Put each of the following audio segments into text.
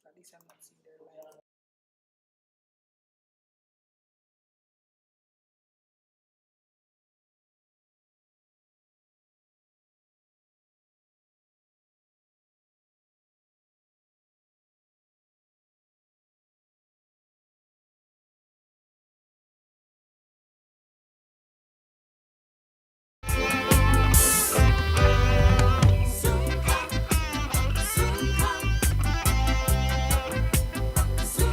At least I'm not seeing their live. Soon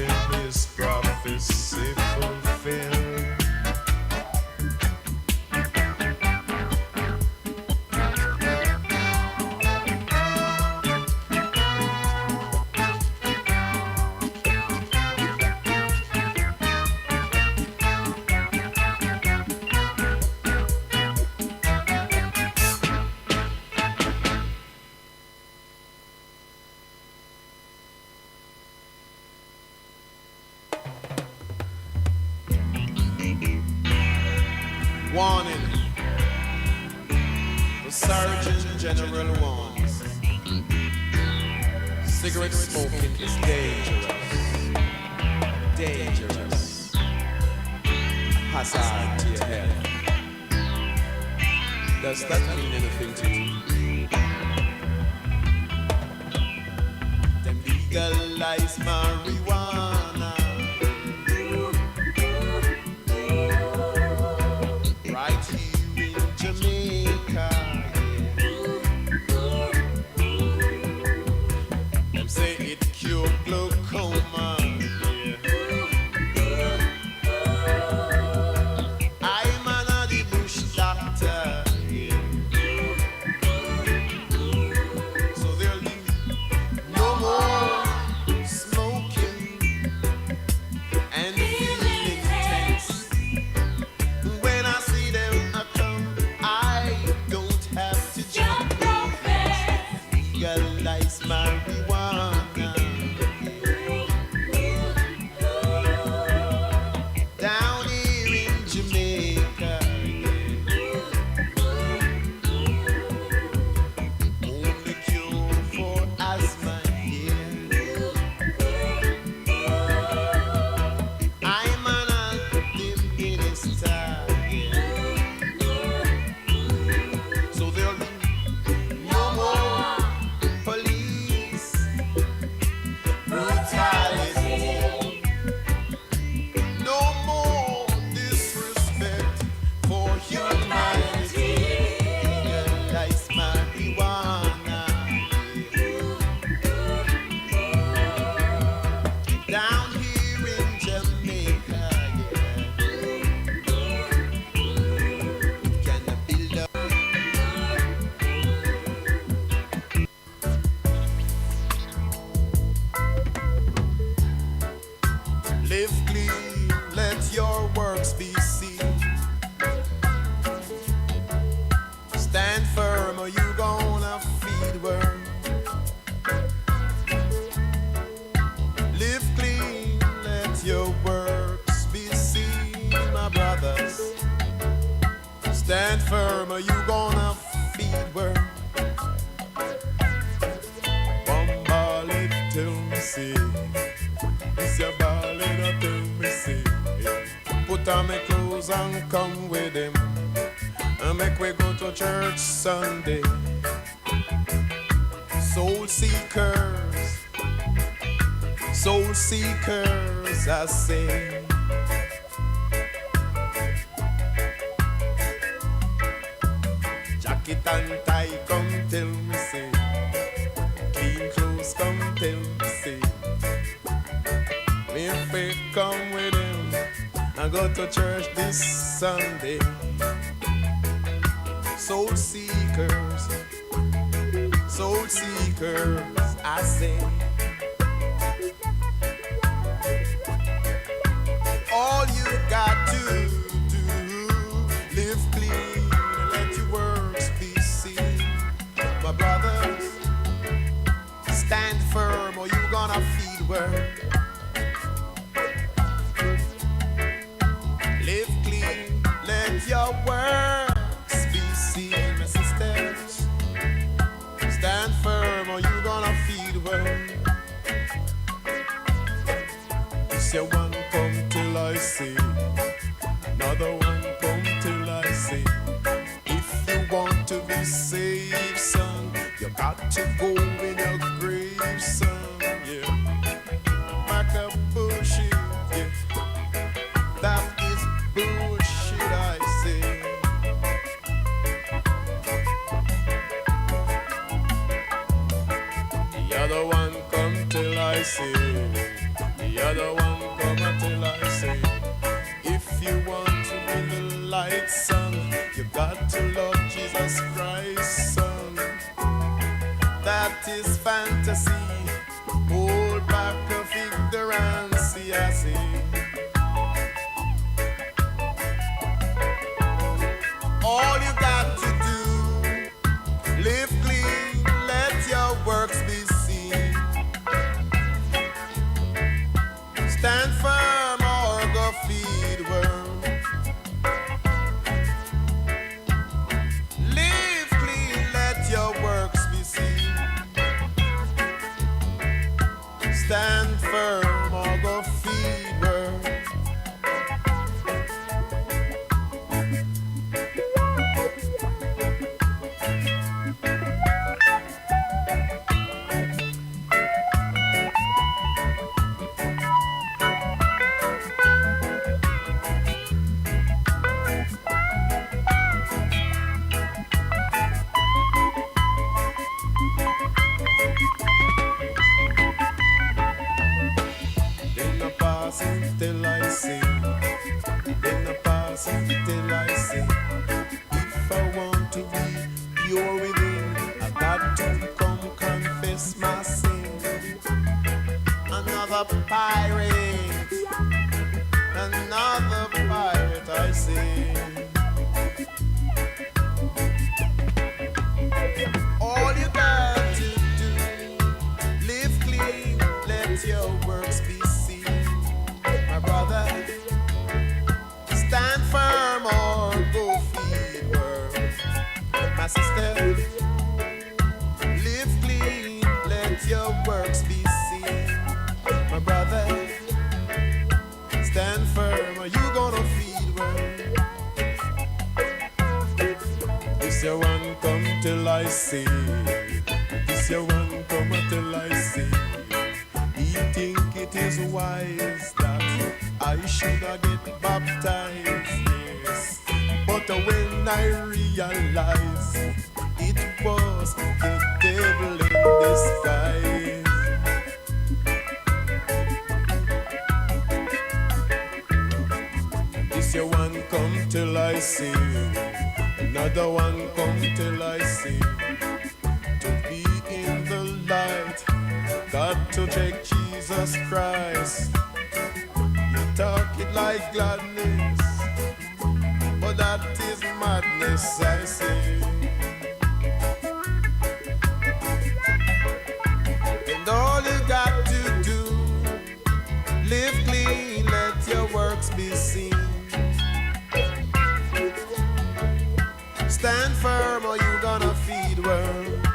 his prophecy fulfilled. Warning, the Surgeon General warns, cigarette smoking is dangerous, dangerous, hazard to your health. Does that mean anything to you? Them legalize marijuana. Right here in Jamaica, yeah. Them say it cure glaucoma, yeah. I'm an bush doctor, yeah. So there'll be no more smoking and feeling tense. When I see them come, I don't have to jump no fence. Legalize marijuana down here in Jamaica. Only cure for asthma here. I'm an active minister. So there'll be no more police brutality, no more disrespect for humanity. Legalize marijuana down here in Jamaica, yeah. Can build up. Live clean, let your works be seen. Stand firm or you gonna feed worm. Live clean, let your works be seen, my brothers. Stand firm or you gonna feed worm. One ballad till me see. It's your ballad till me see. Put on my clothes and come with him, and make we go to church Sunday. Soul seekers, I say. Jacket and tie, come tell me say. Clean clothes, come tell me say. If we come with him and go to church this Sunday. Soul seekers, I say. All you got to do, live clean, let your works be seen. My brothers, stand firm or you gonna feed worm. Live clean, let your works be seen, my sisters. Stand firm or you gonna feed worm. This your one come till I see, another one come till I see. If you want to be saved, son, you got to go in your grave, son, yeah. Back up bullshit, yeah. That is bullshit, I say. The other one come till I see. The other that is fantasy. Hold back of ignorance, I say. All you got to do, live clean, let your works be seen. Stand firm or go feed worms. Live clean, let your works be seen. Stand firm or go feed worms. Till I see, in the past till I see. If I want to be pure within, I got to come confess my sin. Another pirate I see. All you got to do, live clean, let your works be seen. My brother, stand firm or go feed worms. My sister, live clean, let your works be seen. My brother, stand firm or you gonna feed worms. This your one come till I see. This your one come till I see. He think it is wise that I should have get baptized, yes. But when I realize it was the devil in disguise. This your one come till I see. Another one come till I see. To be in the light, got to check Jesus Christ. You talk it like gladness, but that is madness, I say. And all you got to do, live clean, let your works be seen. Stand firm or you gonna feed worms.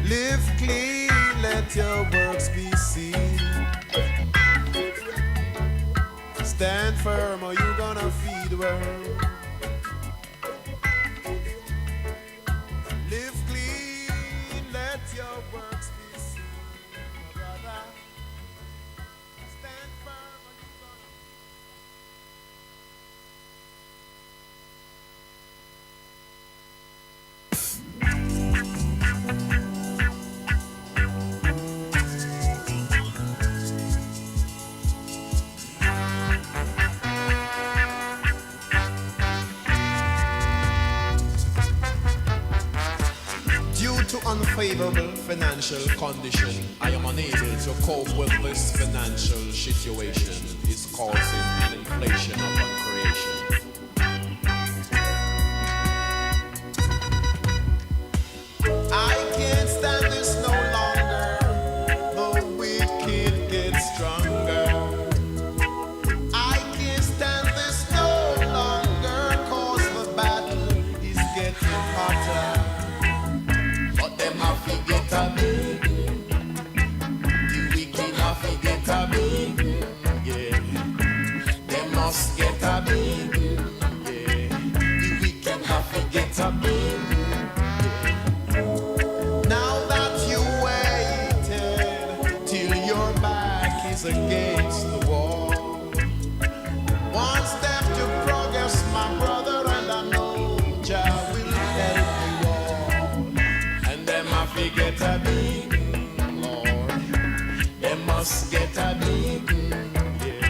Live clean, let your works be seen. Stand firm or you gonna feed worms. Live clean, let your works be seen. My brother, stand firm or you gonna to unfavorable financial condition, I am unable to cope with this financial situation. It's causing an inflation upon creation. I can't stand this no longer. The wicked get stronger. I can't stand this no longer, 'cause the battle is getting hotter. Them have to get a big, the wicked have to get a big, yeah. They must get a big, yeah. The wicked have to get a big, yeah. Now that you waited till your back is against the wall, one step to progress, my brother, and I know Jah will help you all. They get a big, Lord. They must get a big, yeah.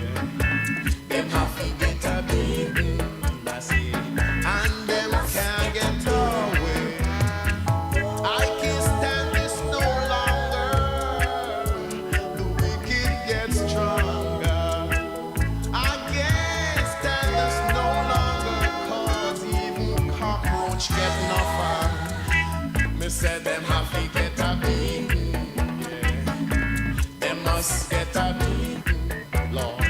They have to get a big, that's it. And them can't get away. must get a beating, Lord.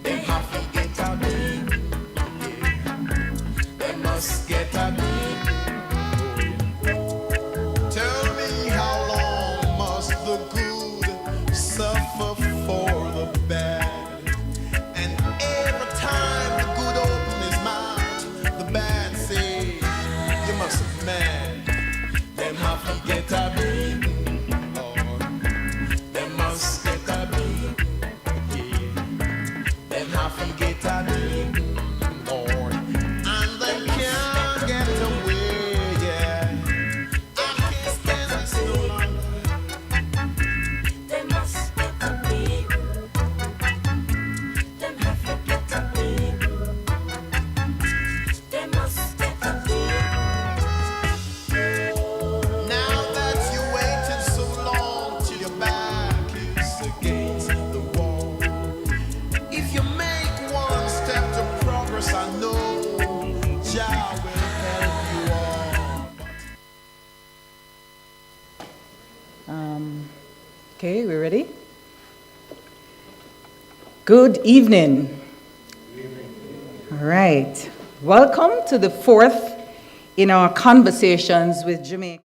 Them have to get a beating, yeah. They must get a beating. Tell me how long must the good suffer for the bad? And every time the good open his mouth, the bad say, you must be mad. Them have to get a beating, Lord. They must get a beating, yeah. Them have to get a beating, Lord. And they can't get away, yeah. I can't stand this no longer. They must get a beating. Them have to get a beating. They must get a Now that you waited so long till your back is against the wall. If you make one step to progress, I know Jah will help you all. Okay, we ready? Good evening. All right. Welcome to the fourth in our conversations with Jamaica.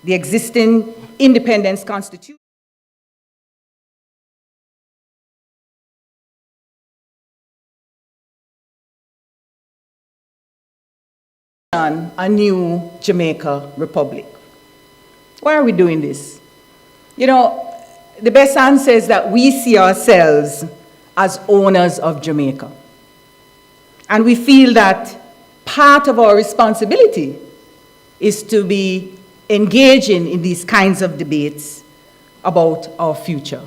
The existing independence constitution a new Jamaica Republic. Why are we doing this? You know, the best answer is that we see ourselves as owners of Jamaica. And we feel that part of our responsibility is to be engaging in these kinds of debates about our future.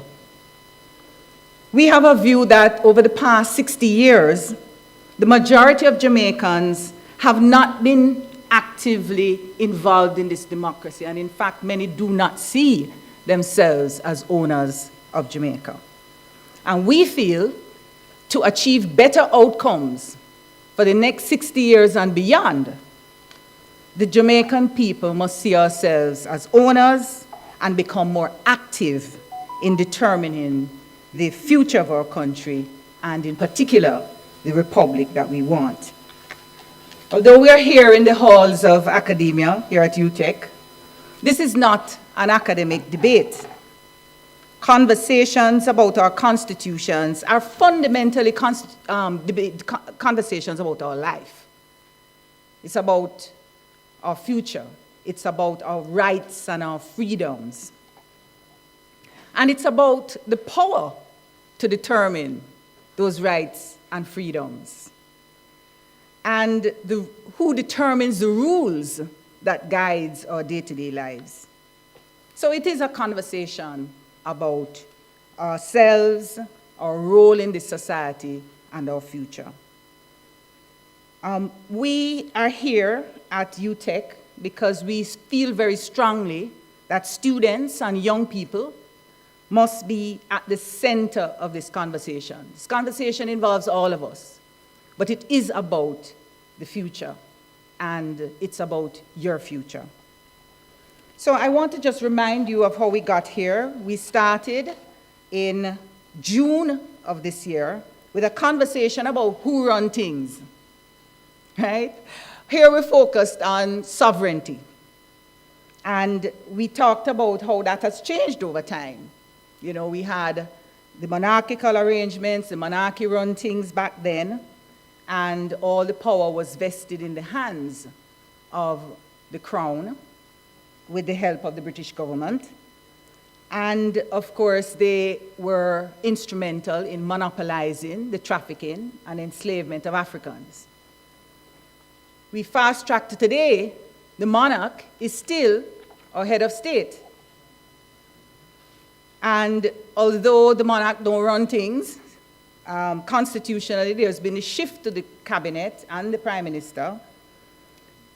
We have a view that over the past 60 years, the majority of Jamaicans have not been actively involved in this democracy, and in fact, many do not see themselves as owners of Jamaica. And we feel to achieve better outcomes for the next 60 years and beyond, the Jamaican people must see ourselves as owners and become more active in determining the future of our country, and in particular, the republic that we want. Although we are here in the halls of academia here at UTech, this is not an academic debate. Conversations about our constitutions are fundamentally conversations about our life. It's about our future. It's about our rights and our freedoms. And it's about the power to determine those rights and freedoms. And who determines the rules that guides our day-to-day lives. So it is a conversation about ourselves, our role in this society, and our future. We are here at UTech because we feel very strongly that students and young people must be at the center of this conversation. This conversation involves all of us, but it is about the future, and it's about your future. So I want to just remind you of how we got here. We started in June of this year with a conversation about who run things, right? Here we focused on sovereignty. And we talked about how that has changed over time. You know, we had the monarchical arrangements, the monarchy run things back then, and all the power was vested in the hands of the crown with the help of the British government. And of course, they were instrumental in monopolizing the trafficking and enslavement of Africans. We fast-track to today, the monarch is still our head of state. And although the monarch don't run things, constitutionally there's been a shift to the cabinet and the prime minister,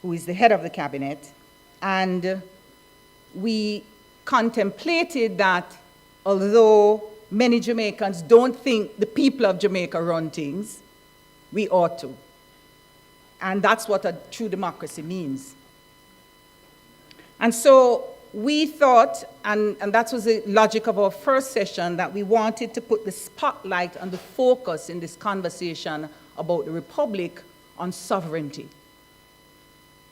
who is the head of the cabinet, and we contemplated that although many Jamaicans don't think the people of Jamaica run things, we ought to. And that's what a true democracy means. And so we thought, and that was the logic of our first session, that we wanted to put the spotlight and the focus in this conversation about the Republic on sovereignty.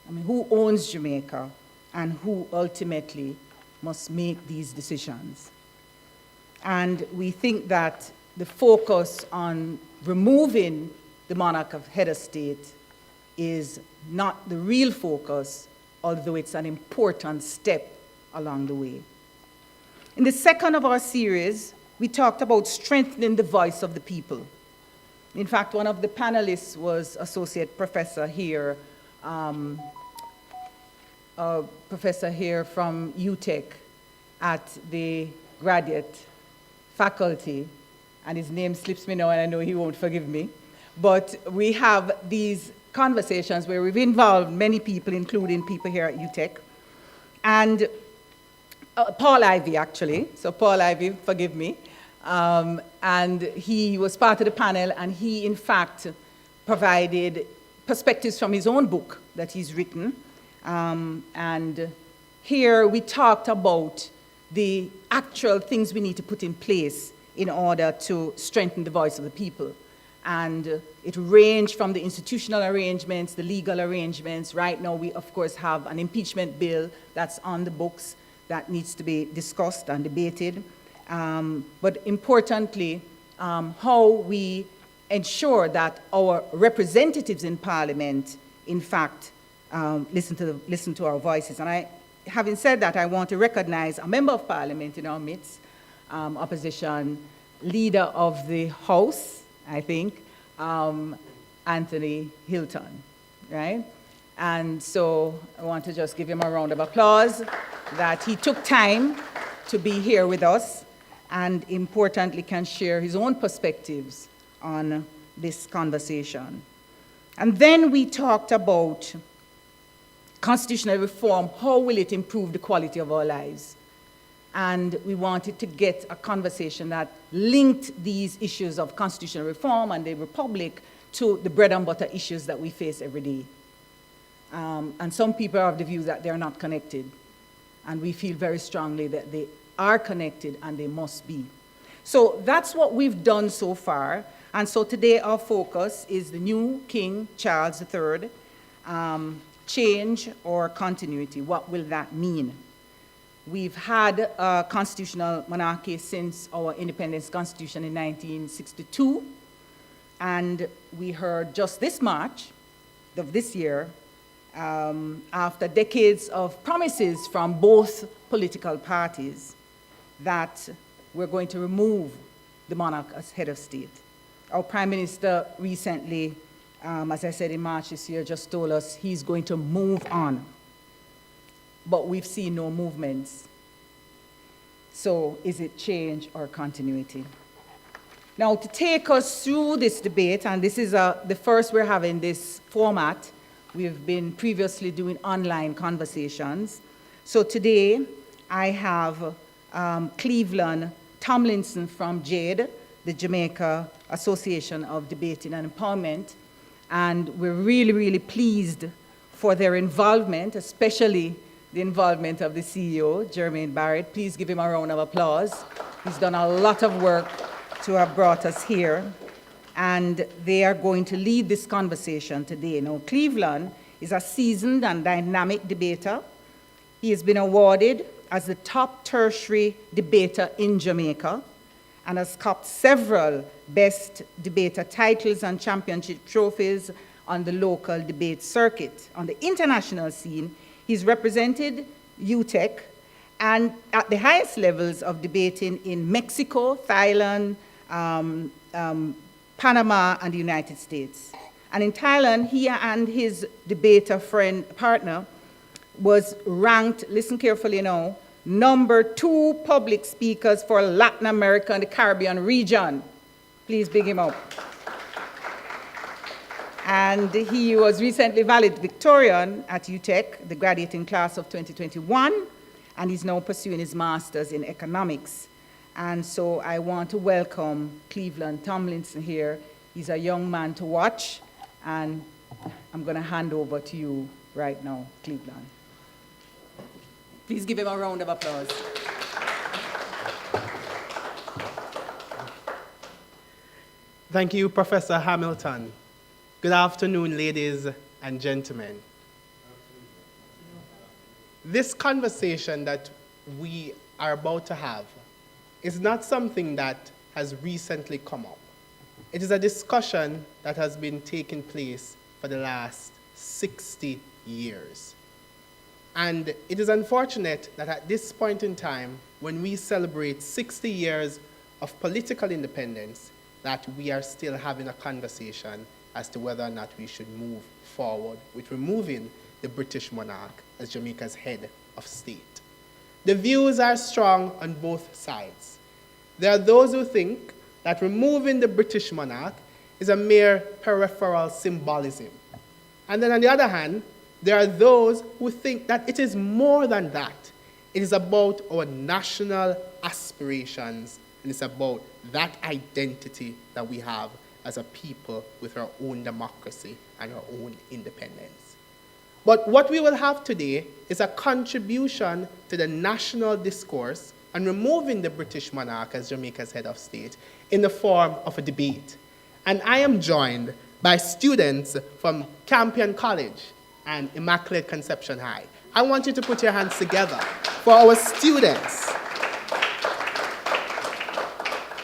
I mean, who owns Jamaica and who ultimately must make these decisions. And we think that the focus on removing the monarch of head of state is not the real focus, although it's an important step along the way. In the second of our series, we talked about strengthening the voice of the people. In fact, one of the panelists was Associate Professor here, Professor here from UTEC at the graduate faculty, and his name slips me now, and I know he won't forgive me. But we have these conversations where we've involved many people, including people here at UTEC, and Paul Ivy, actually. So Paul Ivy, forgive me. And he was part of the panel, and he, in fact, provided perspectives from his own book that he's written. And here we talked about the actual things we need to put in place in order to strengthen the voice of the people. And it ranged from the institutional arrangements, the legal arrangements. Right now, we, of course, have an impeachment bill that's on the books that needs to be discussed and debated. But importantly, how we ensure that our representatives in Parliament, in fact, listen to our voices. And having said that, I want to recognize a member of Parliament in our midst, opposition leader of the House, I think, Anthony Hilton, right? And so I want to just give him a round of applause that he took time to be here with us and importantly can share his own perspectives on this conversation. And then we talked about constitutional reform. How will it improve the quality of our lives? And we wanted to get a conversation that linked these issues of constitutional reform and the Republic to the bread and butter issues that we face every day. And some people are of the view that they're not connected. And we feel very strongly that they are connected and they must be. So that's what we've done so far. And so today our focus is the new King Charles III, change or continuity. What will that mean? We've had a constitutional monarchy since our independence constitution in 1962. And we heard just this March of this year, after decades of promises from both political parties, that we're going to remove the monarch as head of state. Our prime minister recently, as I said in March this year, just told us he's going to move on. But we've seen no movements. So is it change or continuity? Now, to take us through this debate, and this is the first we're having this format, we've been previously doing online conversations. So today, I have Cleveland Tomlinson from JADE, the Jamaica Association of Debating and Empowerment, and we're really, really pleased for their involvement, especially the involvement of the CEO, Jermaine Barrett. Please give him a round of applause. He's done a lot of work to have brought us here, and they are going to lead this conversation today. Now, Cleveland is a seasoned and dynamic debater. He has been awarded as the top tertiary debater in Jamaica and has copped several best debater titles and championship trophies on the local debate circuit. On the international scene, he's represented UTEC and at the highest levels of debating in Mexico, Thailand, Panama, and the United States. And in Thailand, he and his debater partner was ranked, listen carefully now, number 2 public speakers for Latin America and the Caribbean region. Please big him up. And he was recently valedictorian at UTech, the graduating class of 2021, and he's now pursuing his master's in economics. And so I want to welcome Cleveland Tomlinson here. He's a young man to watch, and I'm going to hand over to you right now, Cleveland. Please give him a round of applause. Thank you, Professor Hamilton. Good afternoon, ladies and gentlemen. This conversation that we are about to have is not something that has recently come up. It is a discussion that has been taking place for the last 60 years. And it is unfortunate that at this point in time, when we celebrate 60 years of political independence, that we are still having a conversation as to whether or not we should move forward with removing the British monarch as Jamaica's head of state. The views are strong on both sides. There are those who think that removing the British monarch is a mere peripheral symbolism. And then on the other hand, there are those who think that it is more than that. It is about our national aspirations, and it's about that identity that we have as a people with our own democracy and our own independence. But what we will have today is a contribution to the national discourse on removing the British monarch as Jamaica's head of state in the form of a debate. And I am joined by students from Campion College and Immaculate Conception High. I want you to put your hands together for our students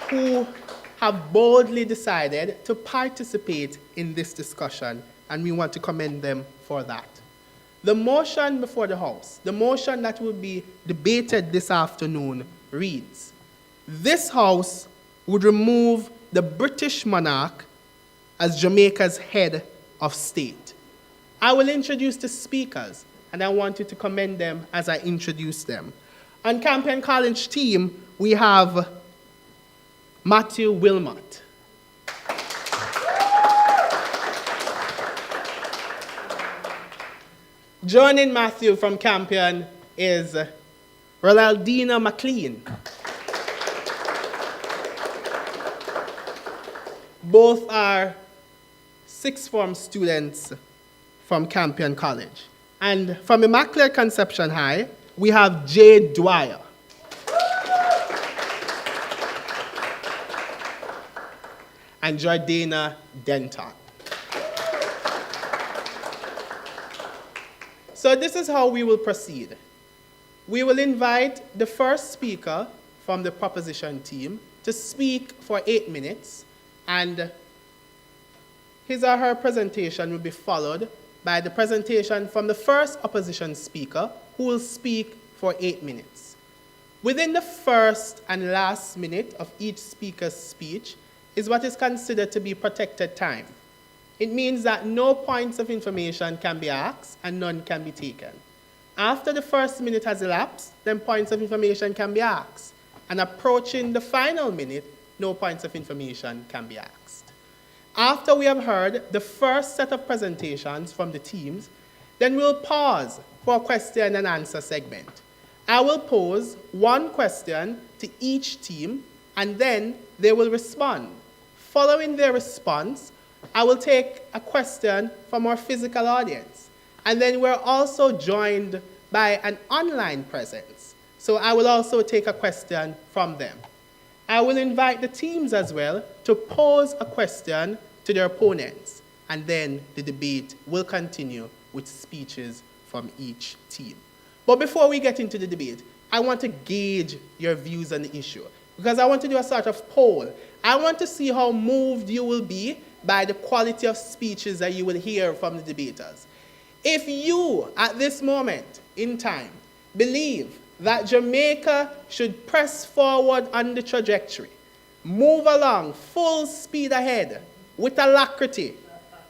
who have boldly decided to participate in this discussion, and we want to commend them for that. The motion before the House, the motion that will be debated this afternoon, reads, this House would remove the British monarch as Jamaica's head of state. I will introduce the speakers, and I want you to commend them as I introduce them. On Campion College team, we have Matthew Wilmot. Joining Matthew from Campion is Ronaldina McLean. Both are sixth form students from Campion College. And from Immaculate Conception High, we have Jade Dwyer. And Jordana Denton. So this is how we will proceed. We will invite the first speaker from the proposition team to speak for 8 minutes, and his or her presentation will be followed by the presentation from the first opposition speaker, who will speak for 8 minutes. Within the first and last minute of each speaker's speech is what is considered to be protected time. It means that no points of information can be asked and none can be taken. After the first minute has elapsed, then points of information can be asked. And approaching the final minute, no points of information can be asked. After we have heard the first set of presentations from the teams, then we'll pause for a question and answer segment. I will pose one question to each team, and then they will respond. Following their response, I will take a question from our physical audience. And then we're also joined by an online presence. So I will also take a question from them. I will invite the teams as well to pose a question to their opponents. And then the debate will continue with speeches from each team. But before we get into the debate, I want to gauge your views on the issue, because I want to do a sort of poll. I want to see how moved you will be by the quality of speeches that you will hear from the debaters. If you, at this moment in time, believe that Jamaica should press forward on the trajectory, move along full speed ahead with alacrity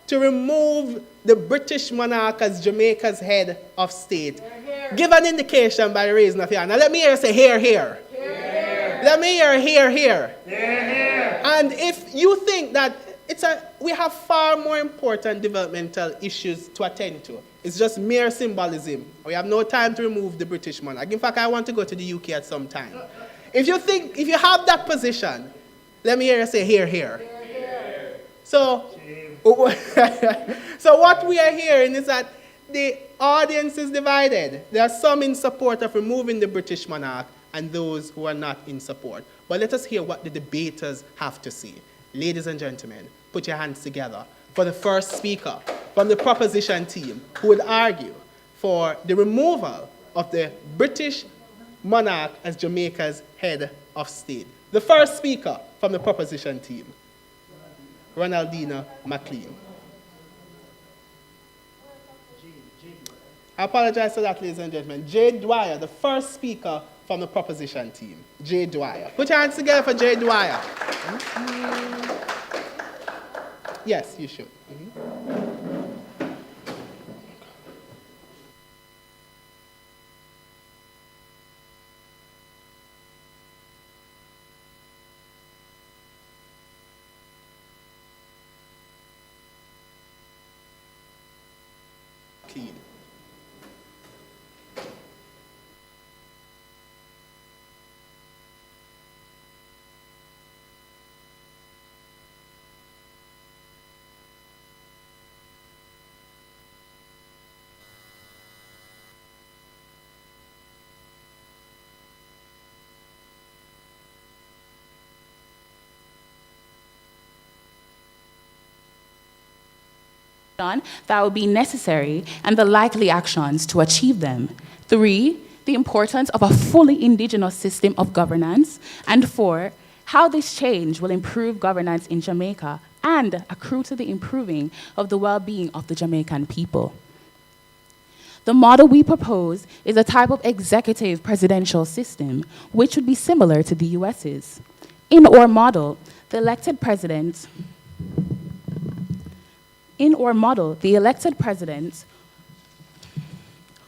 to remove the British monarch as Jamaica's head of state, Give an indication by raising of your hand. Now let me hear you say here, here. Let me hear here, here. And if you think that we have far more important developmental issues to attend to, it's just mere symbolism. We have no time to remove the British monarch. In fact, I want to go to the UK at some time. If you have that position, let me hear you say here, here. So, so what we are hearing is that the audience is divided. There are some in support of removing the British monarch and those who are not in support. But let us hear what the debaters have to say. Ladies and gentlemen, put your hands together for the first speaker from the proposition team who would argue for the removal of the British monarch as Jamaica's head of state. The first speaker from the proposition team, Ronaldina McLean. I apologize for that, ladies and gentlemen. Jay Dwyer, the first speaker from the proposition team. Jay Dwyer. Put your hands together for Jay Dwyer. Yes, you should. Clean. That would be necessary and the likely actions to achieve them. 3, the importance of a fully indigenous system of governance. And 4, how this change will improve governance in Jamaica and accrue to the improving of the well-being of the Jamaican people. The model we propose is a type of executive presidential system, which would be similar to the US's. In our model, the elected president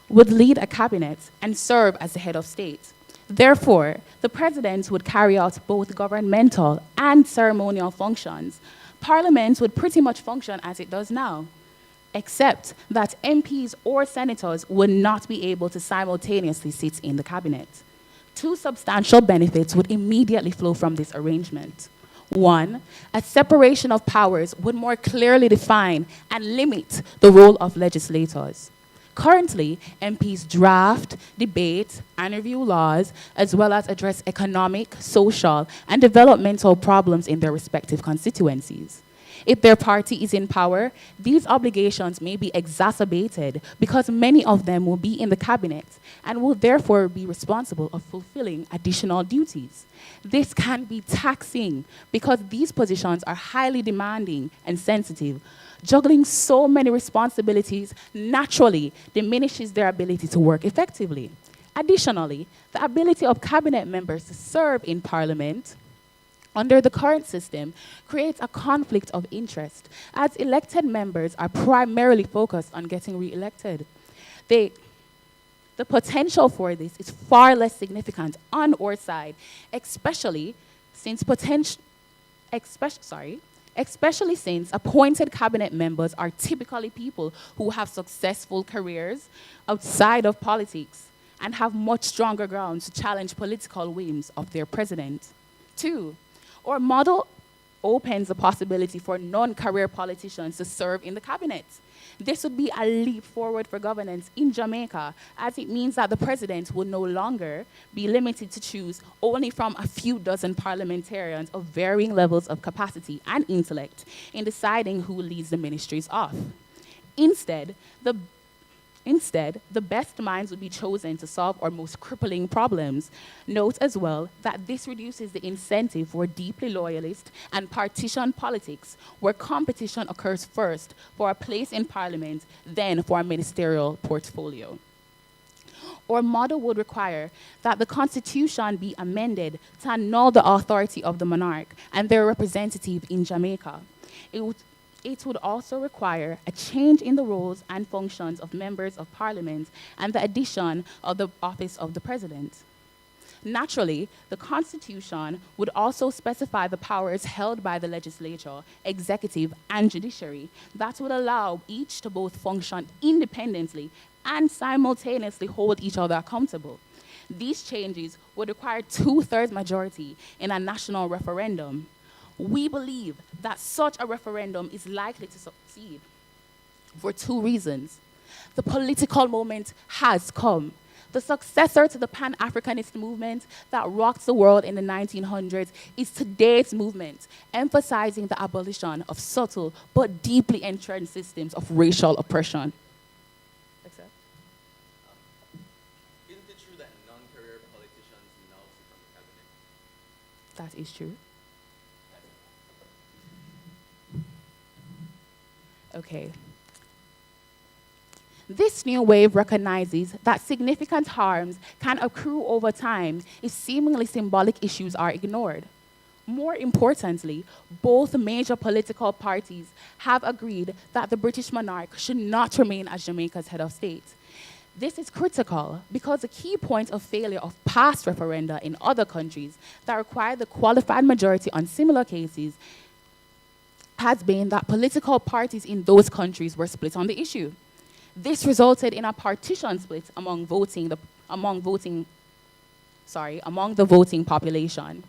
would lead a cabinet and serve as the head of state. Therefore, the president would carry out both governmental and ceremonial functions. Parliament would pretty much function as it does now, except that MPs or senators would not be able to simultaneously sit in the cabinet. 2 substantial benefits would immediately flow from this arrangement. 1, a separation of powers would more clearly define and limit the role of legislators. Currently, MPs draft, debate, and review laws, as well as address economic, social, and developmental problems in their respective constituencies. If their party is in power, these obligations may be exacerbated because many of them will be in the cabinet and will therefore be responsible of fulfilling additional duties. This can be taxing because these positions are highly demanding and sensitive. Juggling so many responsibilities naturally diminishes their ability to work effectively. Additionally, the ability of cabinet members to serve in parliament under the current system creates a conflict of interest, as elected members are primarily focused on getting re-elected. The potential for this is far less significant on our side, especially since appointed cabinet members are typically people who have successful careers outside of politics and have much stronger grounds to challenge political whims of their president. 2, our model opens the possibility for non-career politicians to serve in the cabinet. This would be a leap forward for governance in Jamaica, as it means that the president will no longer be limited to choose only from a few dozen parliamentarians of varying levels of capacity and intellect in deciding who leads the ministries off. Instead, the best minds would be chosen to solve our most crippling problems. Note as well that this reduces the incentive for deeply loyalist and partisan politics, where competition occurs first for a place in parliament, then for a ministerial portfolio. Our model would require that the Constitution be amended to annul the authority of the monarch and their representative in Jamaica. It would also require a change in the roles and functions of members of parliament and the addition of the office of the president. Naturally, the Constitution would also specify the powers held by the legislature, executive, and judiciary that would allow each to both function independently and simultaneously hold each other accountable. These changes would require 2/3 majority in a national referendum. We believe that such a referendum is likely to succeed for 2 reasons. The political moment has come. The successor to the Pan-Africanist movement that rocked the world in the 1900s is today's movement, emphasizing the abolition of subtle but deeply entrenched systems of racial oppression. Isn't it true that non-career politicians now sit on the cabinet? That is true. Okay. This new wave recognizes that significant harms can accrue over time if seemingly symbolic issues are ignored. More importantly, both major political parties have agreed that the British monarch should not remain as Jamaica's head of state. This is critical because a key point of failure of past referenda in other countries that require the qualified majority on similar cases has been that political parties in those countries were split on the issue. This resulted in a partition split among the voting population.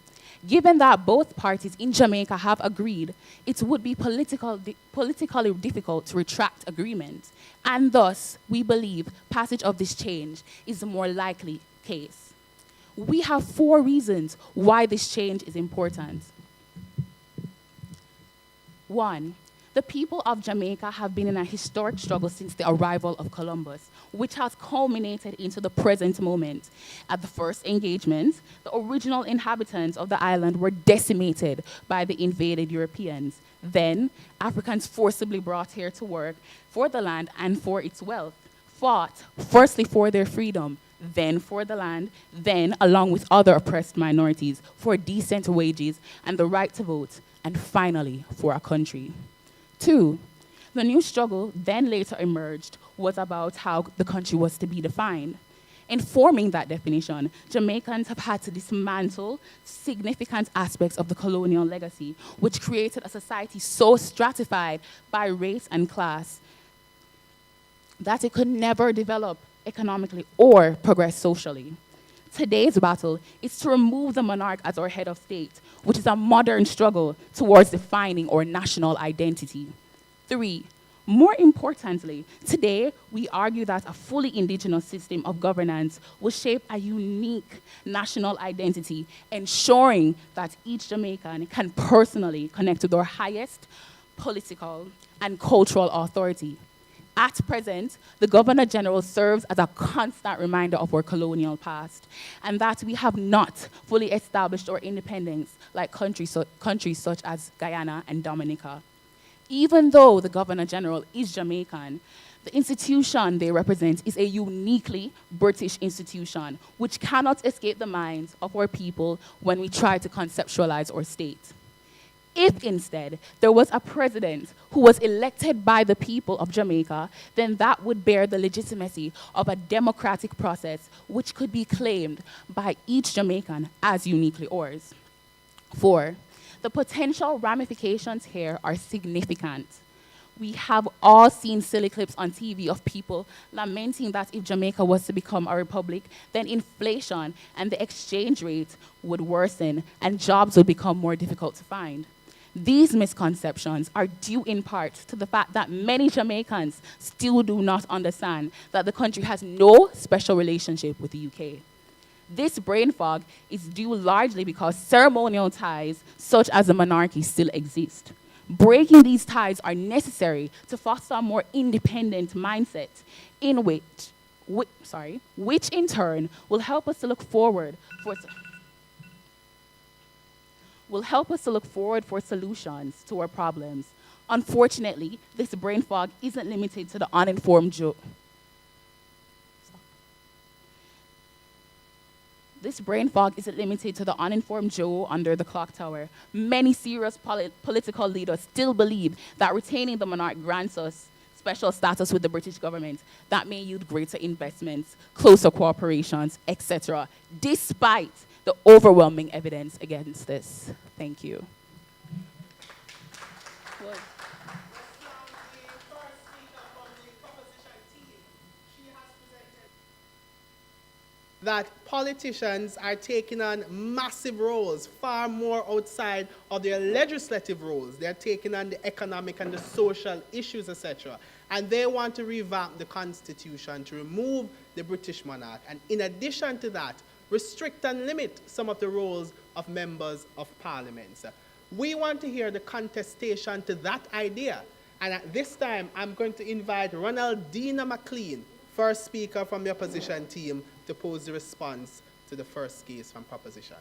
Given that both parties in Jamaica have agreed, it would be politically difficult to retract agreement, and thus, we believe passage of this change is the more likely case. We have 4 reasons why this change is important. 1, the people of Jamaica have been in a historic struggle since the arrival of Columbus, which has culminated into the present moment. At the first engagement, the original inhabitants of the island were decimated by the invaded Europeans. Then, Africans forcibly brought here to work for the land and for its wealth, fought firstly for their freedom, then for the land, then, along with other oppressed minorities, for decent wages and the right to vote, and finally, for a country. 2, the new struggle then later emerged was about how the country was to be defined. In forming that definition, Jamaicans have had to dismantle significant aspects of the colonial legacy, which created a society so stratified by race and class that it could never develop economically or progress socially. Today's battle is to remove the monarch as our head of state, which is a modern struggle towards defining our national identity. 3, more importantly, today we argue that a fully indigenous system of governance will shape a unique national identity, ensuring that each Jamaican can personally connect to their highest political and cultural authority. At present, the Governor General serves as a constant reminder of our colonial past, and that we have not fully established our independence like countries such as Guyana and Dominica. Even though the Governor General is Jamaican, the institution they represent is a uniquely British institution, which cannot escape the minds of our people when we try to conceptualize our state. If instead there was a president who was elected by the people of Jamaica, then that would bear the legitimacy of a democratic process which could be claimed by each Jamaican as uniquely ours. 4, the potential ramifications here are significant. We have all seen silly clips on TV of people lamenting that if Jamaica was to become a republic, then inflation and the exchange rate would worsen and jobs would become more difficult to find. These misconceptions are due in part to the fact that many Jamaicans still do not understand that the country has no special relationship with the UK. This brain fog is due largely because ceremonial ties, such as the monarchy, still exist. Breaking these ties are necessary to foster a more independent mindset, in which in turn will help us to look forward for solutions to our problems. Unfortunately, this brain fog isn't limited to the uninformed This brain fog isn't limited to the uninformed Joe under the clock tower. Many serious political leaders still believe that retaining the monarch grants us special status with the British government that may yield greater investments, closer cooperations, etc., despite the overwhelming evidence against this. Thank you. That politicians are taking on massive roles, far more outside of their legislative roles. They're taking on the economic and the social issues, etc. And they want to revamp the constitution to remove the British monarch. And in addition to that, restrict and limit some of the roles of members of parliament. We want to hear the contestation to that idea. And at this time, I'm going to invite Ronaldina McLean, first speaker from the opposition team, to pose the response to the first case from proposition.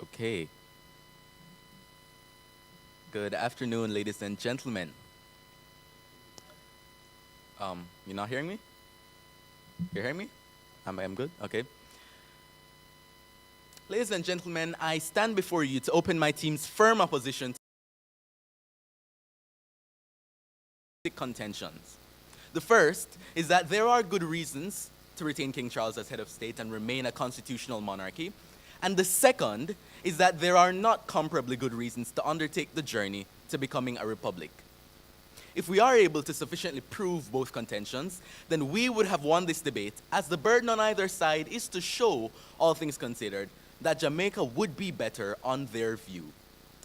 Okay. Good afternoon, ladies and gentlemen. You're not hearing me? You're hearing me? I'm good? Okay. Ladies and gentlemen, I stand before you to open my team's firm opposition to contentions. The first is that there are good reasons to retain King Charles as head of state and remain a constitutional monarchy. And the second is that there are not comparably good reasons to undertake the journey to becoming a republic. If we are able to sufficiently prove both contentions, then we would have won this debate, as the burden on either side is to show, all things considered, that Jamaica would be better on their view.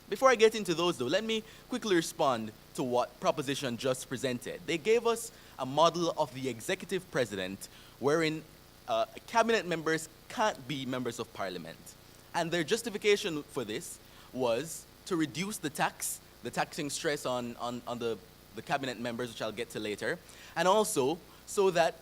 Before I get into those, though, let me quickly respond to what Proposition just presented. They gave us a model of the executive president wherein cabinet members can't be members of parliament. And their justification for this was to reduce the taxing stress on the cabinet members, which I'll get to later, and also so that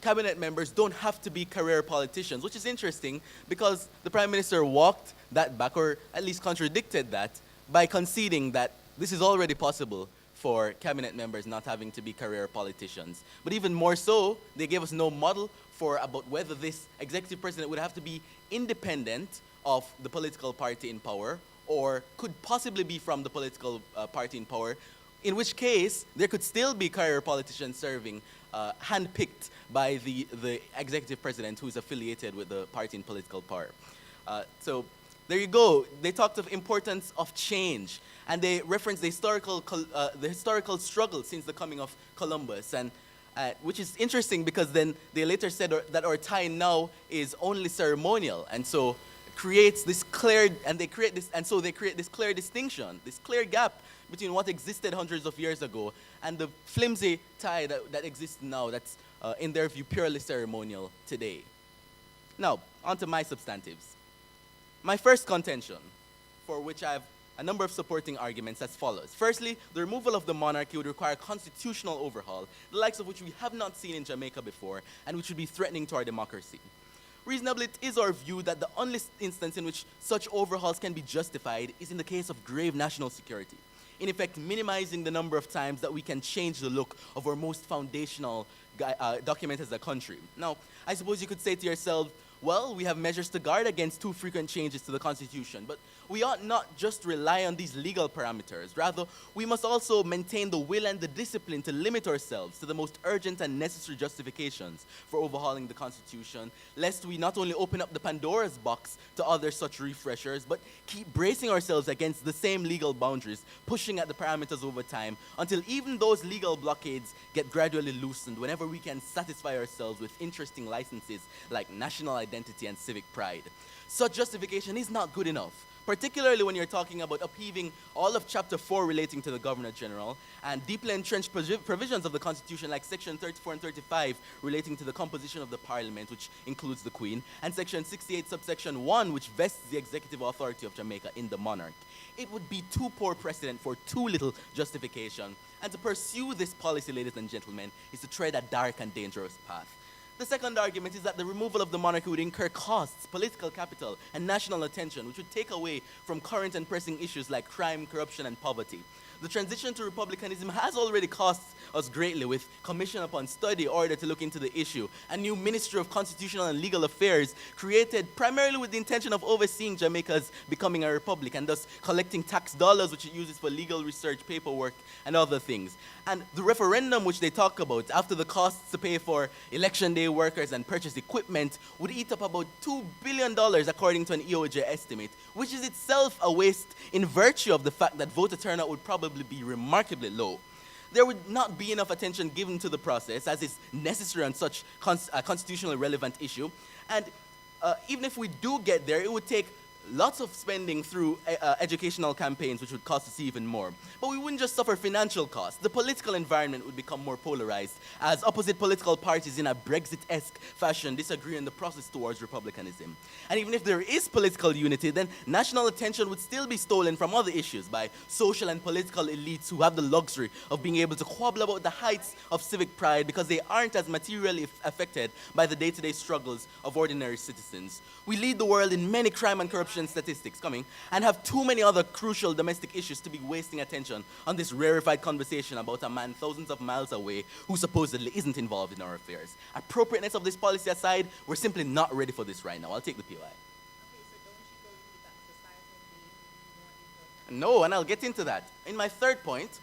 cabinet members don't have to be career politicians, which is interesting because the Prime Minister walked that back, or at least contradicted that, by conceding that this is already possible for cabinet members not having to be career politicians. But even more so, they gave us no model for about whether this executive president would have to be independent of the political party in power or could possibly be from the political party in power, in which case there could still be career politicians serving handpicked by the executive president who is affiliated with the party in political power. So there you go. They talked of importance of change, and they referenced the historical struggle since the coming of Columbus, and which is interesting because then they later said that our tie now is only ceremonial, and so creates this clear, and they create this clear distinction, this clear gap between what existed hundreds of years ago and the flimsy tie that exists now that's, in their view, purely ceremonial today. Now, onto my substantives. My first contention, for which I have a number of supporting arguments, as follows. Firstly, the removal of the monarchy would require constitutional overhaul, the likes of which we have not seen in Jamaica before, and which would be threatening to our democracy. Reasonably, it is our view that the only instance in which such overhauls can be justified is in the case of grave national security, in effect minimizing the number of times that we can change the look of our most foundational document as a country. Now, I suppose you could say to yourself, well, we have measures to guard against too frequent changes to the Constitution, but we ought not just rely on these legal parameters. Rather, we must also maintain the will and the discipline to limit ourselves to the most urgent and necessary justifications for overhauling the Constitution, lest we not only open up the Pandora's box to other such refreshers, but keep bracing ourselves against the same legal boundaries, pushing at the parameters over time, until even those legal blockades get gradually loosened whenever we can satisfy ourselves with interesting licenses like national identity and civic pride. Such justification is not good enough, particularly when you're talking about upheaving all of Chapter 4 relating to the Governor General and deeply entrenched provisions of the Constitution like Section 34 and 35 relating to the composition of the Parliament, which includes the Queen, and Section 68 subsection 1, which vests the executive authority of Jamaica in the monarch. It would be too poor precedent for too little justification, and to pursue this policy, ladies and gentlemen, is to tread a dark and dangerous path. The second argument is that the removal of the monarchy would incur costs, political capital, and national attention, which would take away from current and pressing issues like crime, corruption, and poverty. The transition to republicanism has already cost us greatly, with commission upon study order to look into the issue, a new Ministry of Constitutional and Legal Affairs created primarily with the intention of overseeing Jamaica's becoming a republic and thus collecting tax dollars which it uses for legal research, paperwork, and other things. And the referendum which they talk about, after the costs to pay for election day workers and purchase equipment, would eat up about $2 billion according to an EOJ estimate, which is itself a waste in virtue of the fact that voter turnout would probably be remarkably low. There would not be enough attention given to the process as is necessary on such a constitutionally relevant issue. And even if we do get there, it would take lots of spending through educational campaigns, which would cost us even more. But we wouldn't just suffer financial costs. The political environment would become more polarized as opposite political parties in a Brexit-esque fashion disagree in the process towards republicanism. And even if there is political unity, then national attention would still be stolen from other issues by social and political elites who have the luxury of being able to quabble about the heights of civic pride because they aren't as materially affected by the day-to-day struggles of ordinary citizens. We lead the world in many crime and corruption statistics and have too many other crucial domestic issues to be wasting attention on this rarefied conversation about a man thousands of miles away who supposedly isn't involved in our affairs. Appropriateness of this policy aside, we're simply not ready for this right now. I'll take the POI. No, and I'll get into that. In my third point,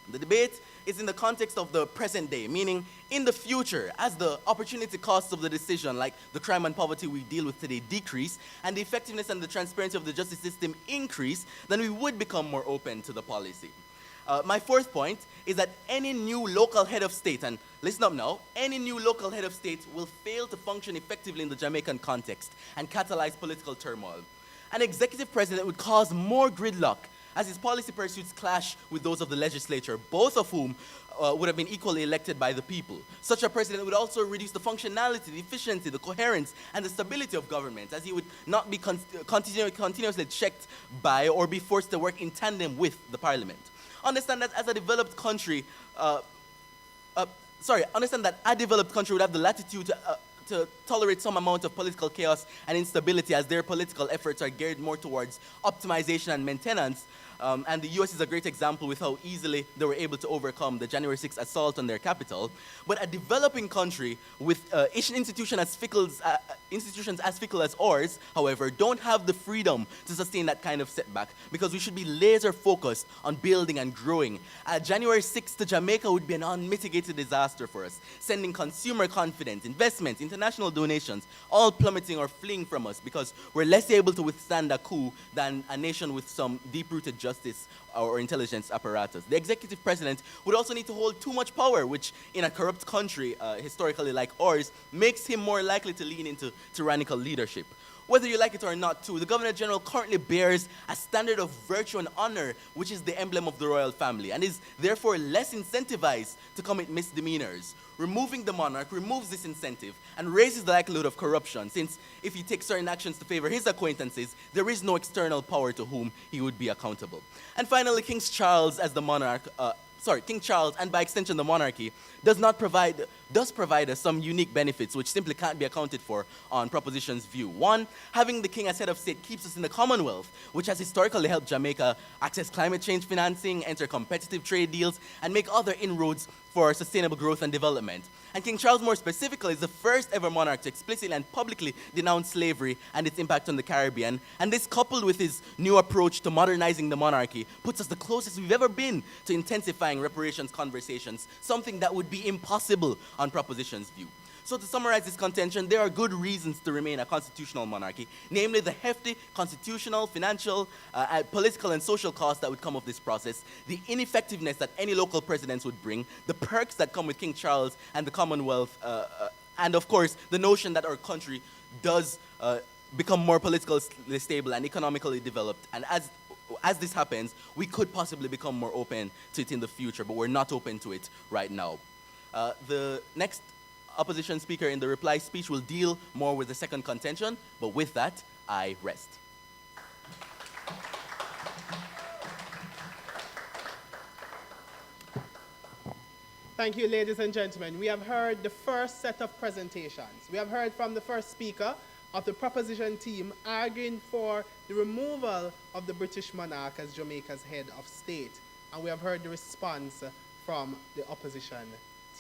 the debate is in the context of the present day, meaning in the future, as the opportunity costs of the decision, like the crime and poverty we deal with today, decrease, and the effectiveness and the transparency of the justice system increase, then we would become more open to the policy. My fourth point is that any new local head of state, and listen up now, any new local head of state will fail to function effectively in the Jamaican context and catalyze political turmoil. An executive president would cause more gridlock as his policy pursuits clash with those of the legislature, both of whom would have been equally elected by the people. Such a president would also reduce the functionality, the efficiency, the coherence, and the stability of government, as he would not be continuously checked by or be forced to work in tandem with the parliament. Understand that a developed country would have the latitude to tolerate some amount of political chaos and instability as their political efforts are geared more towards optimization and maintenance. And the US is a great example with how easily they were able to overcome the January 6th assault on their capital. But a developing country with institutions as fickle as ours, however, don't have the freedom to sustain that kind of setback because we should be laser focused on building and growing. January 6th to Jamaica would be an unmitigated disaster for us, sending consumer confidence, investments, international donations, all plummeting or fleeing from us because we're less able to withstand a coup than a nation with some deep-rooted justice or intelligence apparatus. The executive president would also need to hold too much power, which in a corrupt country, historically like ours, makes him more likely to lean into tyrannical leadership. Whether you like it or not, too, the Governor General currently bears a standard of virtue and honor, which is the emblem of the royal family, and is therefore less incentivized to commit misdemeanors. Removing the monarch removes this incentive and raises the likelihood of corruption, since if he takes certain actions to favor his acquaintances, there is no external power to whom he would be accountable. And finally, King Charles as the monarch, King Charles, and by extension the monarchy, does provide us some unique benefits which simply can't be accounted for on Proposition's view. One, having the king as head of state keeps us in the Commonwealth, which has historically helped Jamaica access climate change financing, enter competitive trade deals, and make other inroads for sustainable growth and development. And King Charles, more specifically, is the first ever monarch to explicitly and publicly denounce slavery and its impact on the Caribbean. And this, coupled with his new approach to modernizing the monarchy, puts us the closest we've ever been to intensifying reparations conversations, something that would be impossible on Proposition's view. So to summarize this contention, there are good reasons to remain a constitutional monarchy, namely the hefty constitutional, financial, political, and social costs that would come of this process, the ineffectiveness that any local presidents would bring, the perks that come with King Charles and the Commonwealth, and of course, the notion that our country does become more politically stable and economically developed. And as this happens, we could possibly become more open to it in the future, but we're not open to it right now. The next opposition speaker in the reply speech will deal more with the second contention, but with that, I rest. Thank you, ladies and gentlemen. We have heard the first set of presentations. We have heard from the first speaker of the proposition team arguing for the removal of the British monarch as Jamaica's head of state. And we have heard the response from the opposition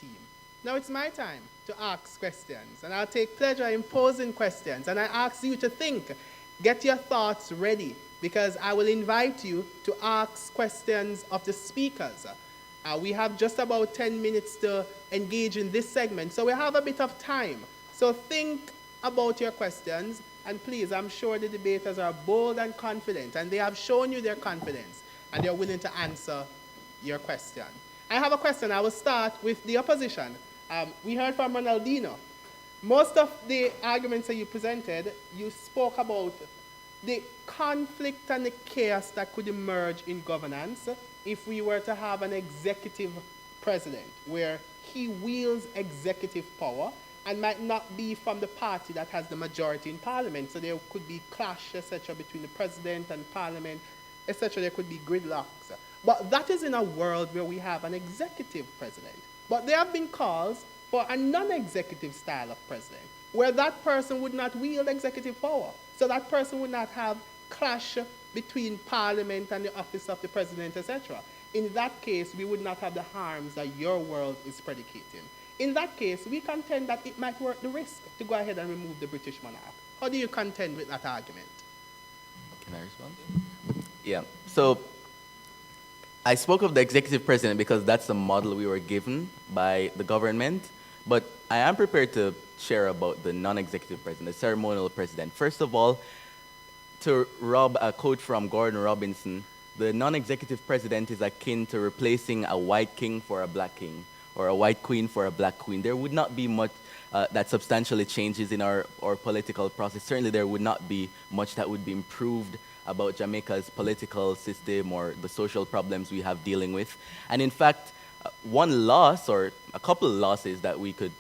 team. Now it's my time to ask questions, and I'll take pleasure in posing questions. And I ask you to think, get your thoughts ready, because I will invite you to ask questions of the speakers. We have just about 10 minutes to engage in this segment, so we have a bit of time. So think about your questions, and please, I'm sure the debaters are bold and confident, and they have shown you their confidence, and they're willing to answer your question. I have a question. I will start with the opposition. We heard from Ronaldinho. Most of the arguments that you presented, you spoke about the conflict and the chaos that could emerge in governance if we were to have an executive president where he wields executive power and might not be from the party that has the majority in parliament. So there could be clash, etc., between the president and parliament, etc. There could be gridlocks. But that is in a world where we have an executive president. But there have been calls for a non-executive style of president, where that person would not wield executive power. So that person would not have clash between parliament and the office of the president, etc. In that case, we would not have the harms that your world is predicating. In that case, we contend that it might worth the risk to go ahead and remove the British monarch. How do you contend with that argument? Can I respond? Yeah. So I spoke of the executive president because that's the model we were given by the government. But I am prepared to share about the non-executive president, the ceremonial president. First of all, to rob a quote from Gordon Robinson, the non-executive president is akin to replacing a white king for a black king, or a white queen for a black queen. There would not be much that substantially changes in our political process. Certainly there would not be much that would be improved about Jamaica's political system or the social problems we have dealing with. And in fact, one loss or a couple of losses that we could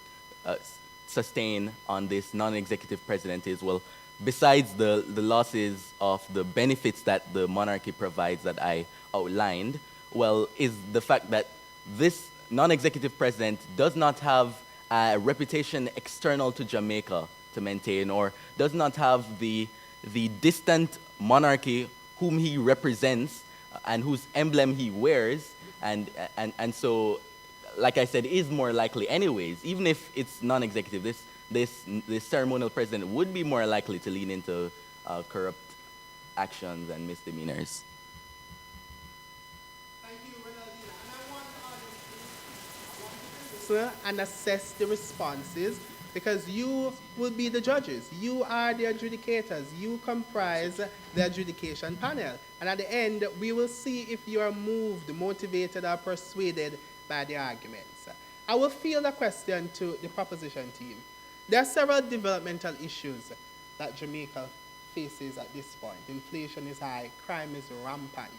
sustain on this non-executive president is, well, besides the losses of the benefits that the monarchy provides that I outlined, well, is the fact that this non-executive president does not have a reputation external to Jamaica to maintain, or does not have the distant monarchy whom he represents and whose emblem he wears, and so, like I said, is more likely anyways, even if it's non-executive, this ceremonial president would be more likely to lean into corrupt actions and misdemeanors. Thank you, Ronaldinho. And I want to listen and assess the responses, because you will be the judges. You are the adjudicators. You comprise the adjudication panel. And at the end, we will see if you are moved, motivated, or persuaded by the arguments. I will field a question to the proposition team. There are several developmental issues that Jamaica faces at this point. Inflation is high, crime is rampant,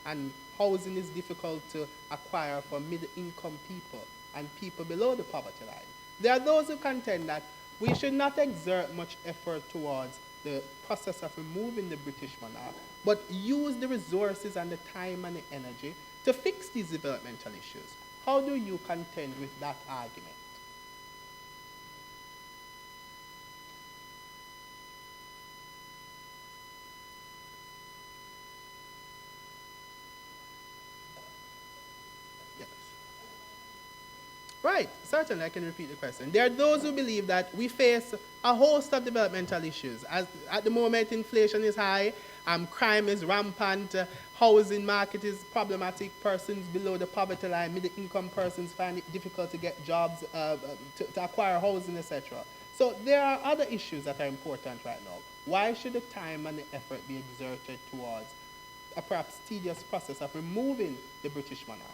and housing is difficult to acquire for middle-income people and people below the poverty line. There are those who contend that we should not exert much effort towards the process of removing the British monarch, but use the resources and the time and the energy to fix these developmental issues. How do you contend with that argument? Right, certainly I can repeat the question. There are those who believe that we face a host of developmental issues. As at the moment, inflation is high, crime is rampant, housing market is problematic, persons below the poverty line, middle-income persons find it difficult to get jobs, to acquire housing, etc. So there are other issues that are important right now. Why should the time and the effort be exerted towards a perhaps tedious process of removing the British monarch?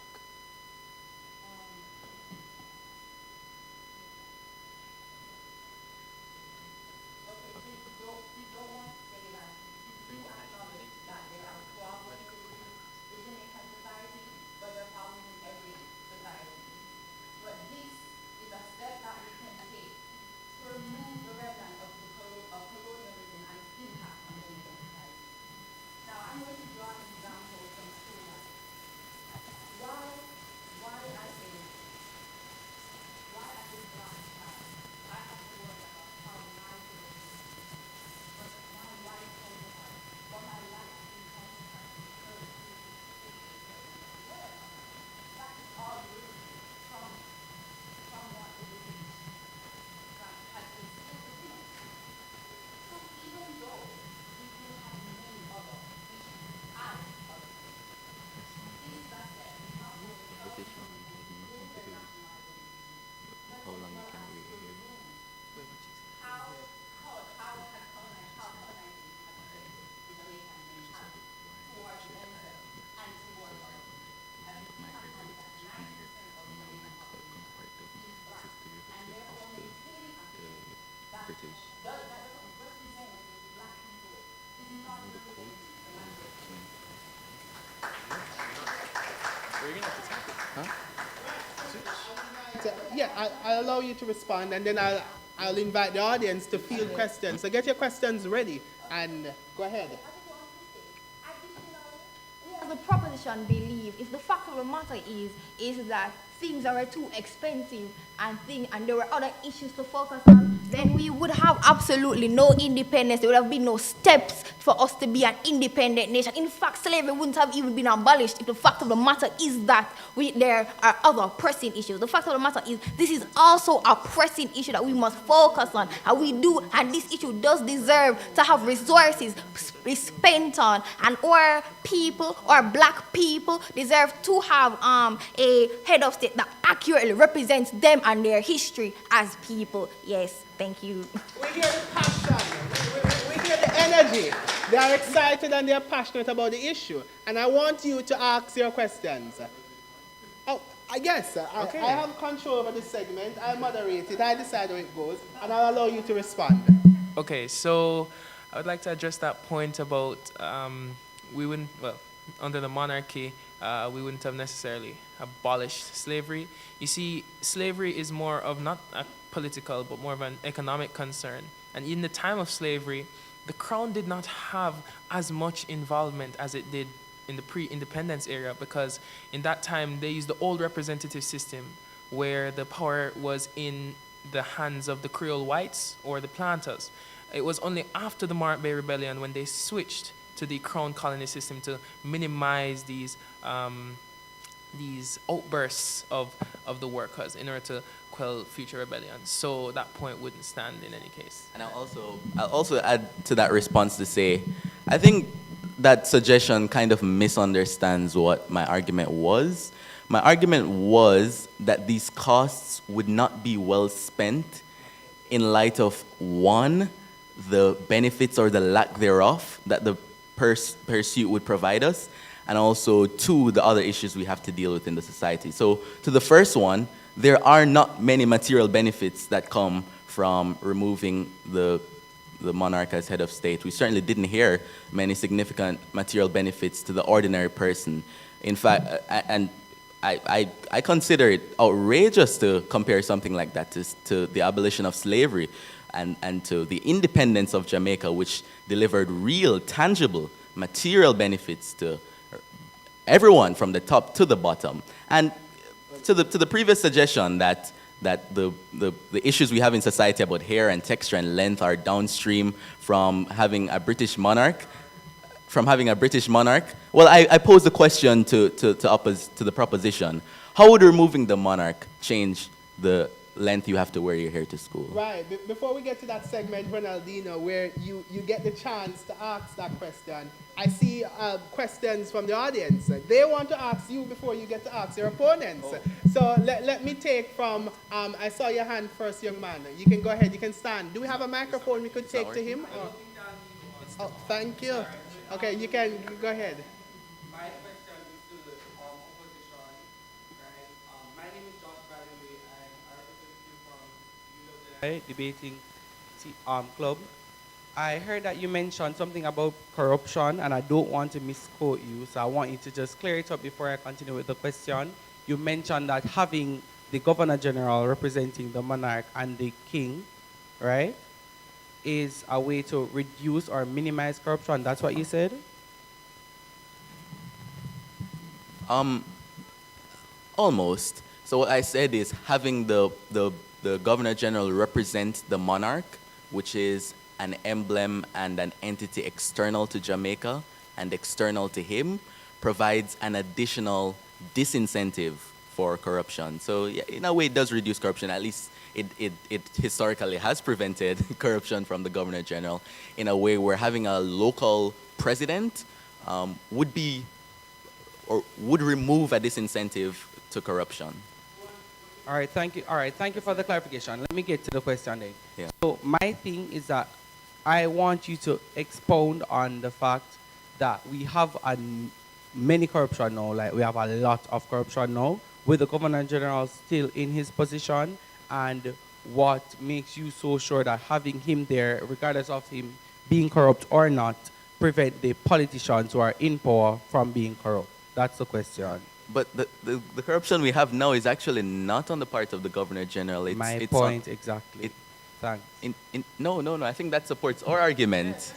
Why Yeah, I'll allow you to respond, and then I'll invite the audience to field questions. So get your questions ready, and go ahead. We as a proposition believe if the fact of the matter is that things are too expensive and there were other issues to focus on, then we would have absolutely no independence. There would have been no steps for us to be an independent nation. In fact, slavery wouldn't have even been abolished if the fact of the matter is that there are other pressing issues. The fact of the matter is this is also a pressing issue that we must focus on, and this issue does deserve to have resources be spent on, and our people, our black people, deserve to have a head of state that accurately represents them and their history as people. Yes, thank you. We hear the passion, we hear the energy. They are excited and they are passionate about the issue. And I want you to ask your questions. Oh, yes, I have control over this segment. I moderate it, I decide where it goes, and I'll allow you to respond. Okay, so I would like to address that point about under the monarchy, we wouldn't have necessarily abolished slavery. You see, slavery is more of not a political, but more of an economic concern. And in the time of slavery, the crown did not have as much involvement as it did in the pre-independence era, because in that time they used the old representative system where the power was in the hands of the Creole whites or the planters. It was only after the Mark Bay Rebellion when they switched to the crown colony system to minimize these outbursts of the workers in order to quell future rebellions. So that point wouldn't stand in any case. And I'll also add to that response to say, I think that suggestion kind of misunderstands what my argument was. My argument was that these costs would not be well spent in light of, one, the benefits or the lack thereof that the pursuit would provide us, and also, two, the other issues we have to deal with in the society. So to the first one, there are not many material benefits that come from removing the monarch as head of state. We certainly didn't hear many significant material benefits to the ordinary person. In fact, and I consider it outrageous to compare something like that to the abolition of slavery and to the independence of Jamaica, which delivered real, tangible, material benefits to everyone from the top to the bottom. And to the previous suggestion that the issues we have in society about hair and texture and length are downstream from having a British monarch, well, I pose the question to the proposition: how would removing the monarch change the length you have to wear your hair to school? Right. Before we get to that segment, Ronaldinho, where you get the chance to ask that question, I see questions from the audience. They want to ask you before you get to ask your opponents. Oh. So let me take from, I saw your hand first, young man. You can go ahead, you can stand. Do we have a microphone we could take to him? Oh, thank you. Okay, you can go ahead. My question is to the opposition. Right? My name is Josh Bradley, and I represent you from UWI Debating Club. I heard that you mentioned something about corruption, and I don't want to misquote you, so I want you to just clear it up before I continue with the question. You mentioned that having the Governor General representing the monarch and the king, right, is a way to reduce or minimize corruption. That's what you said? Almost. So what I said is having the Governor General represent the monarch, which is an emblem and an entity external to Jamaica and external to him, provides an additional disincentive for corruption. So yeah, in a way it does reduce corruption. At least it historically has prevented corruption from the Governor General, in a way where having a local president would remove a disincentive to corruption. All right, thank you. All right, thank you for the clarification. Let me get to the question then. Yeah. So my thing is that I want you to expound on the fact that we have many corruption now, like we have a lot of corruption now, with the Governor General still in his position, and what makes you so sure that having him there, regardless of him being corrupt or not, prevent the politicians who are in power from being corrupt? That's the question. But the corruption we have now is actually not on the part of the Governor General. My it's point exactly. it- Thanks. no. I think that supports our argument.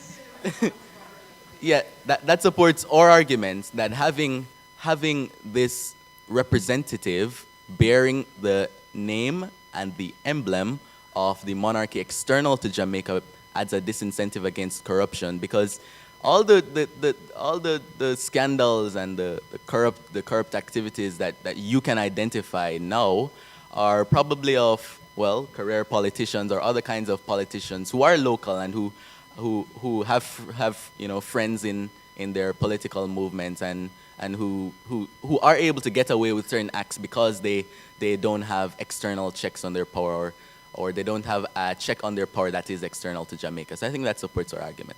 Yeah, that supports our argument that having this representative bearing the name and the emblem of the monarchy external to Jamaica adds a disincentive against corruption, because all the scandals and the corrupt activities that you can identify now are probably of, well, career politicians or other kinds of politicians who are local and who have friends in their political movements and who are able to get away with certain acts because they don't have external checks on their power, or they don't have a check on their power that is external to Jamaica. So I think that supports our argument.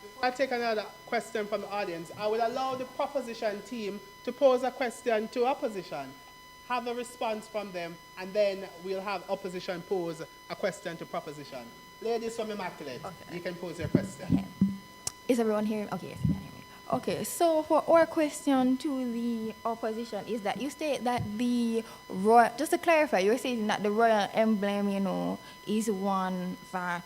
Before I take another question from the audience, I will allow the proposition team to pose a question to opposition, have a response from them, and then we'll have opposition pose a question to proposition. Ladies from Immaculate, you can pose your question. Is everyone hearing? Okay, yes, you can hear me. Okay, so for our question to the opposition is that you state that the royal, just to clarify, you're saying that the royal emblem, is one that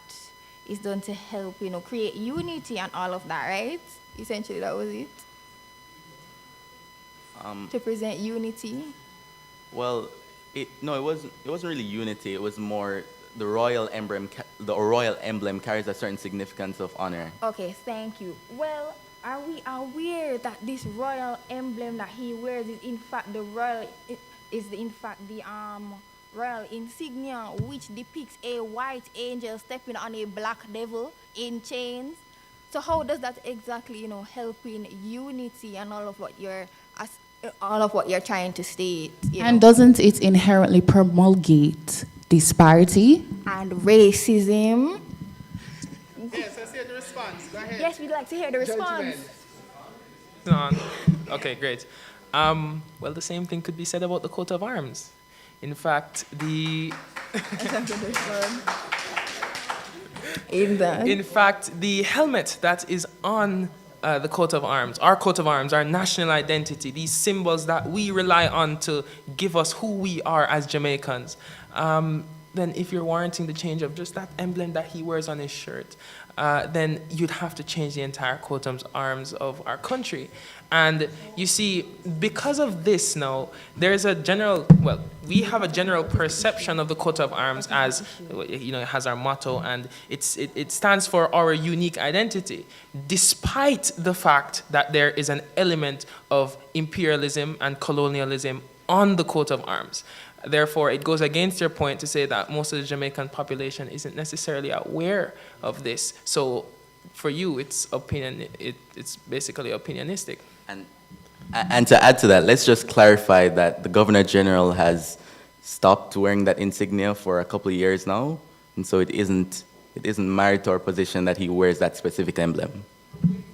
is done to help, create unity and all of that, right? Essentially, that was it? To present unity? Well, it wasn't really unity. It was more the royal emblem. The royal emblem carries a certain significance of honor. Okay, thank you. Well, are we aware that this royal emblem that he wears is in fact the royal royal insignia, which depicts a white angel stepping on a black devil in chains? So how does that exactly, help in unity and all of what you're trying to state? And doesn't it inherently promulgate disparity And racism? Yes, let's hear the response. Go ahead. Yes, we'd like to hear the response. Okay, great. Well, the same thing could be said about the coat of arms. In fact, the helmet that is on the coat of arms, our coat of arms, our national identity, these symbols that we rely on to give us who we are as Jamaicans, then if you're warranting the change of just that emblem that he wears on his shirt, then you'd have to change the entire coat of arms of our country. And you see, because of this now, there's we have a general perception of the coat of arms as, it has our motto, and it stands for our unique identity, despite the fact that there is an element of imperialism and colonialism on the coat of arms. Therefore, it goes against your point to say that most of the Jamaican population isn't necessarily aware of this. So for you, it's basically opinionistic. And to add to that, let's just clarify that the Governor General has stopped wearing that insignia for a couple of years now, and so it isn't married to our position that he wears that specific emblem.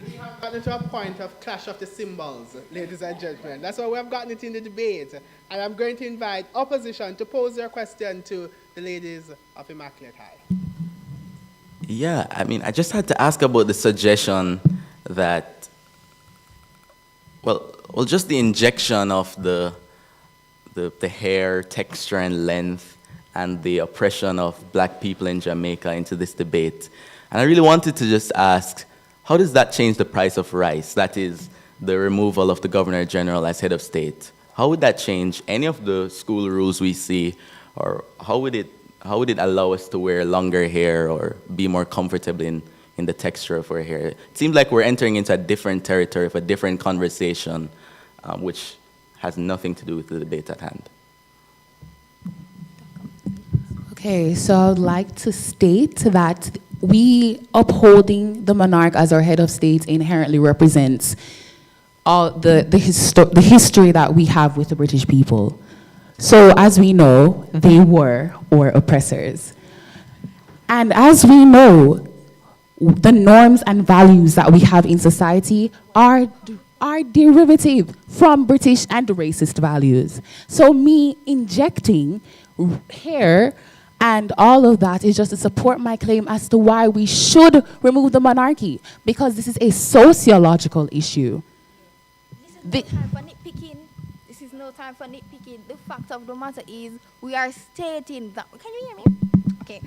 We have gotten to a point of clash of the symbols, ladies and gentlemen. That's why we have gotten it in the debate. And I'm going to invite opposition to pose their question to the ladies of Immaculate High. Yeah, I just had to ask about the suggestion that, well, just the injection of the hair texture and length and the oppression of black people in Jamaica into this debate. And I really wanted to just ask, how does that change the price of rice? That is, the removal of the Governor General as head of state. How would that change any of the school rules we see, or how would it allow us to wear longer hair or be more comfortable in the texture of our hair? It seems like we're entering into a different territory of a different conversation, which has nothing to do with the debate at hand. Okay, so I would like to state that we upholding the monarch as our head of state inherently represents all the history that we have with the British people. So as we know, they were our oppressors. And as we know, the norms and values that we have in society are derivative from British and racist values. So me injecting hair and all of that is just to support my claim as to why we should remove the monarchy, because this is a sociological issue. This is not time for nitpicking. time for nitpicking. The fact of the matter is, we are stating that. Can you hear me? Okay.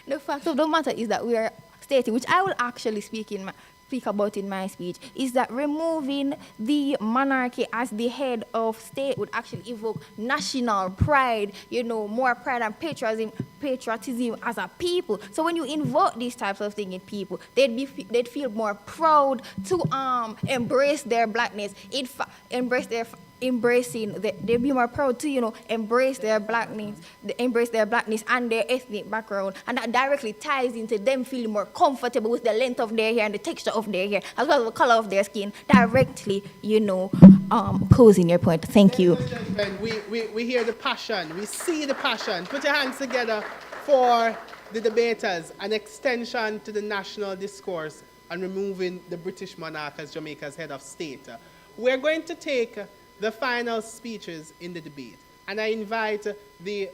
The fact of the matter is that we are stating, which I will actually speak about in my speech, is that removing the monarchy as the head of state would actually evoke national pride, more pride and patriotism as a people. So when you invoke these types of things in people, they'd feel more proud to embrace their blackness, they'd be more proud to embrace their blackness and their ethnic background, and that directly ties into them feeling more comfortable with the length of their hair and the texture of their hair as well as the color of their skin, directly posing your point. Thank you. We hear the passion, we see the passion. Put your hands together for the debaters, an extension to the national discourse on removing the British monarch as Jamaica's head of state. We're going to take the final speeches in the debate. And I invite the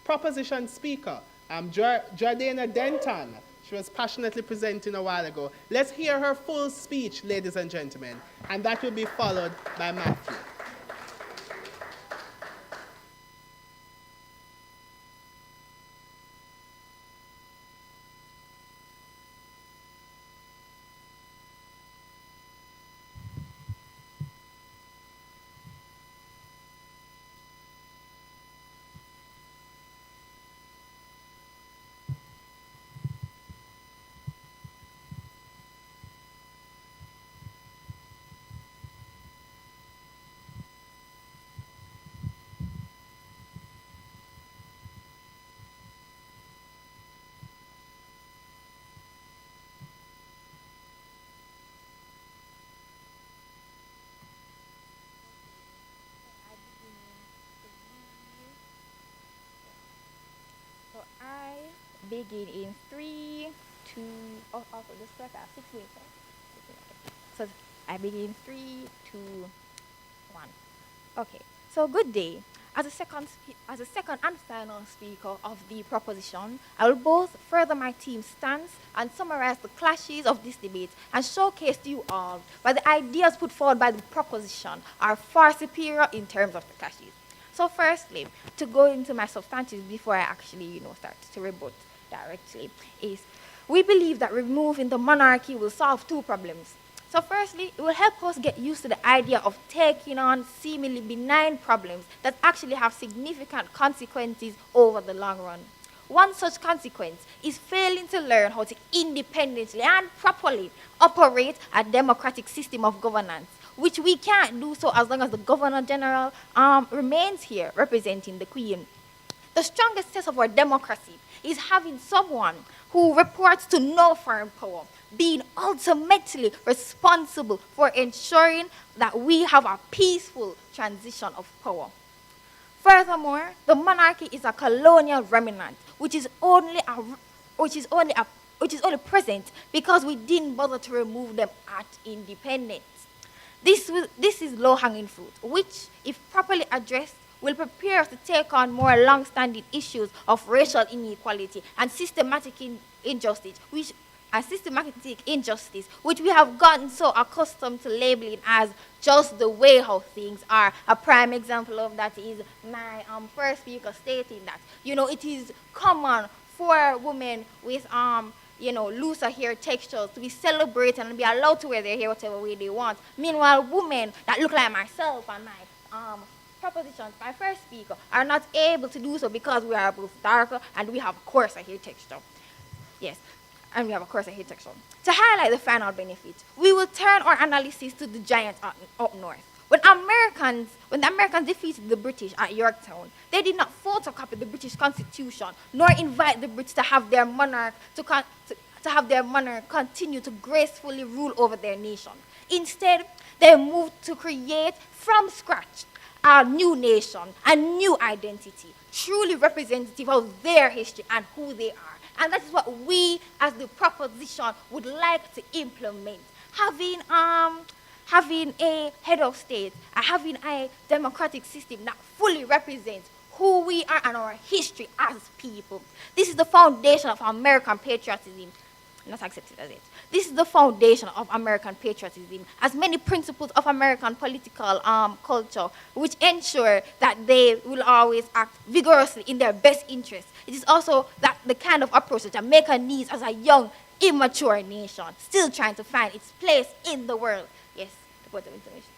proposition speaker, Jordana Denton. She was passionately presenting a while ago. Let's hear her full speech, ladies and gentlemen. And that will be followed by Matthew. I begin in 3, 2, this class I have 6 minutes, right? So I begin 3, 2, 1. Okay, so good day. As a second and final speaker of the proposition, I will both further my team's stance and summarize the clashes of this debate and showcase to you all why the ideas put forward by the proposition are far superior in terms of the clashes. So firstly, to go into my substantives before I actually, start to rebut directly, is we believe that removing the monarchy will solve 2 problems. So firstly, it will help us get used to the idea of taking on seemingly benign problems that actually have significant consequences over the long run. One such consequence is failing to learn how to independently and properly operate a democratic system of governance, which we can't do so as long as the Governor General remains here representing the Queen. The strongest test of our democracy is having someone who reports to no foreign power, being ultimately responsible for ensuring that we have a peaceful transition of power. Furthermore, the monarchy is a colonial remnant, which is only present because we didn't bother to remove them at independence. This is low-hanging fruit, which, if properly addressed, will prepare us to take on more long-standing issues of racial inequality and systematic injustice, which we have gotten so accustomed to labeling as just the way how things are. A prime example of that is my first speaker stating that, it is common for women with looser hair textures to be celebrated and be allowed to wear their hair whatever way they want. Meanwhile, women that look like myself and my propositions, my first speaker, are not able to do so because we are both darker and we have coarser hair texture. Yes, and we have a coarser hair texture. To highlight the final benefits, we will turn our analysis to the giants up north. When the Americans defeated the British at Yorktown, they did not photocopy the British Constitution, nor invite the Brits to have their monarch continue to gracefully rule over their nation. Instead, they moved to create from scratch a new nation, a new identity, truly representative of their history and who they are. And that is what we, as the proposition, would like to implement. Having a head of state, having a democratic system that fully represents who we are and our history as people. This is the foundation of American patriotism. not accepted as it. This is the foundation of American patriotism, as many principles of American political culture, which ensure that they will always act vigorously in their best interest. It is also that the kind of approach that Jamaica needs as a young, immature nation, still trying to find its place in the world. Yes, the point of information.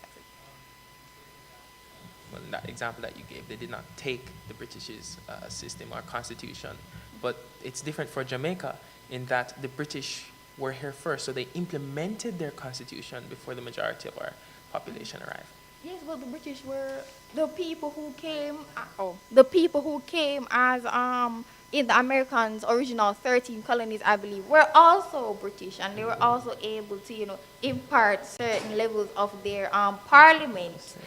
Well, in that example that you gave, they did not take the British's system or constitution, but it's different for Jamaica in that the British were here first, so they implemented their constitution before the majority of our population arrived. Yes, but the British were the people who came. The people who came as in the Americans' original 13 colonies, I believe, were also British, and they were also able to, impart certain levels of their parliament.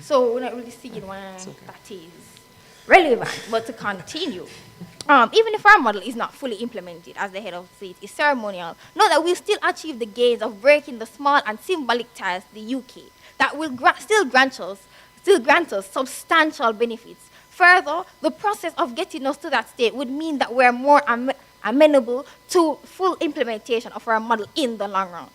So we're not really seeing why that is relevant. But to continue, even if our model is not fully implemented as the head of state is ceremonial, know that we'll still achieve the gains of breaking the small and symbolic ties to the UK that will still grant us substantial benefits. Further, the process of getting us to that state would mean that we're more amenable to full implementation of our model in the long run.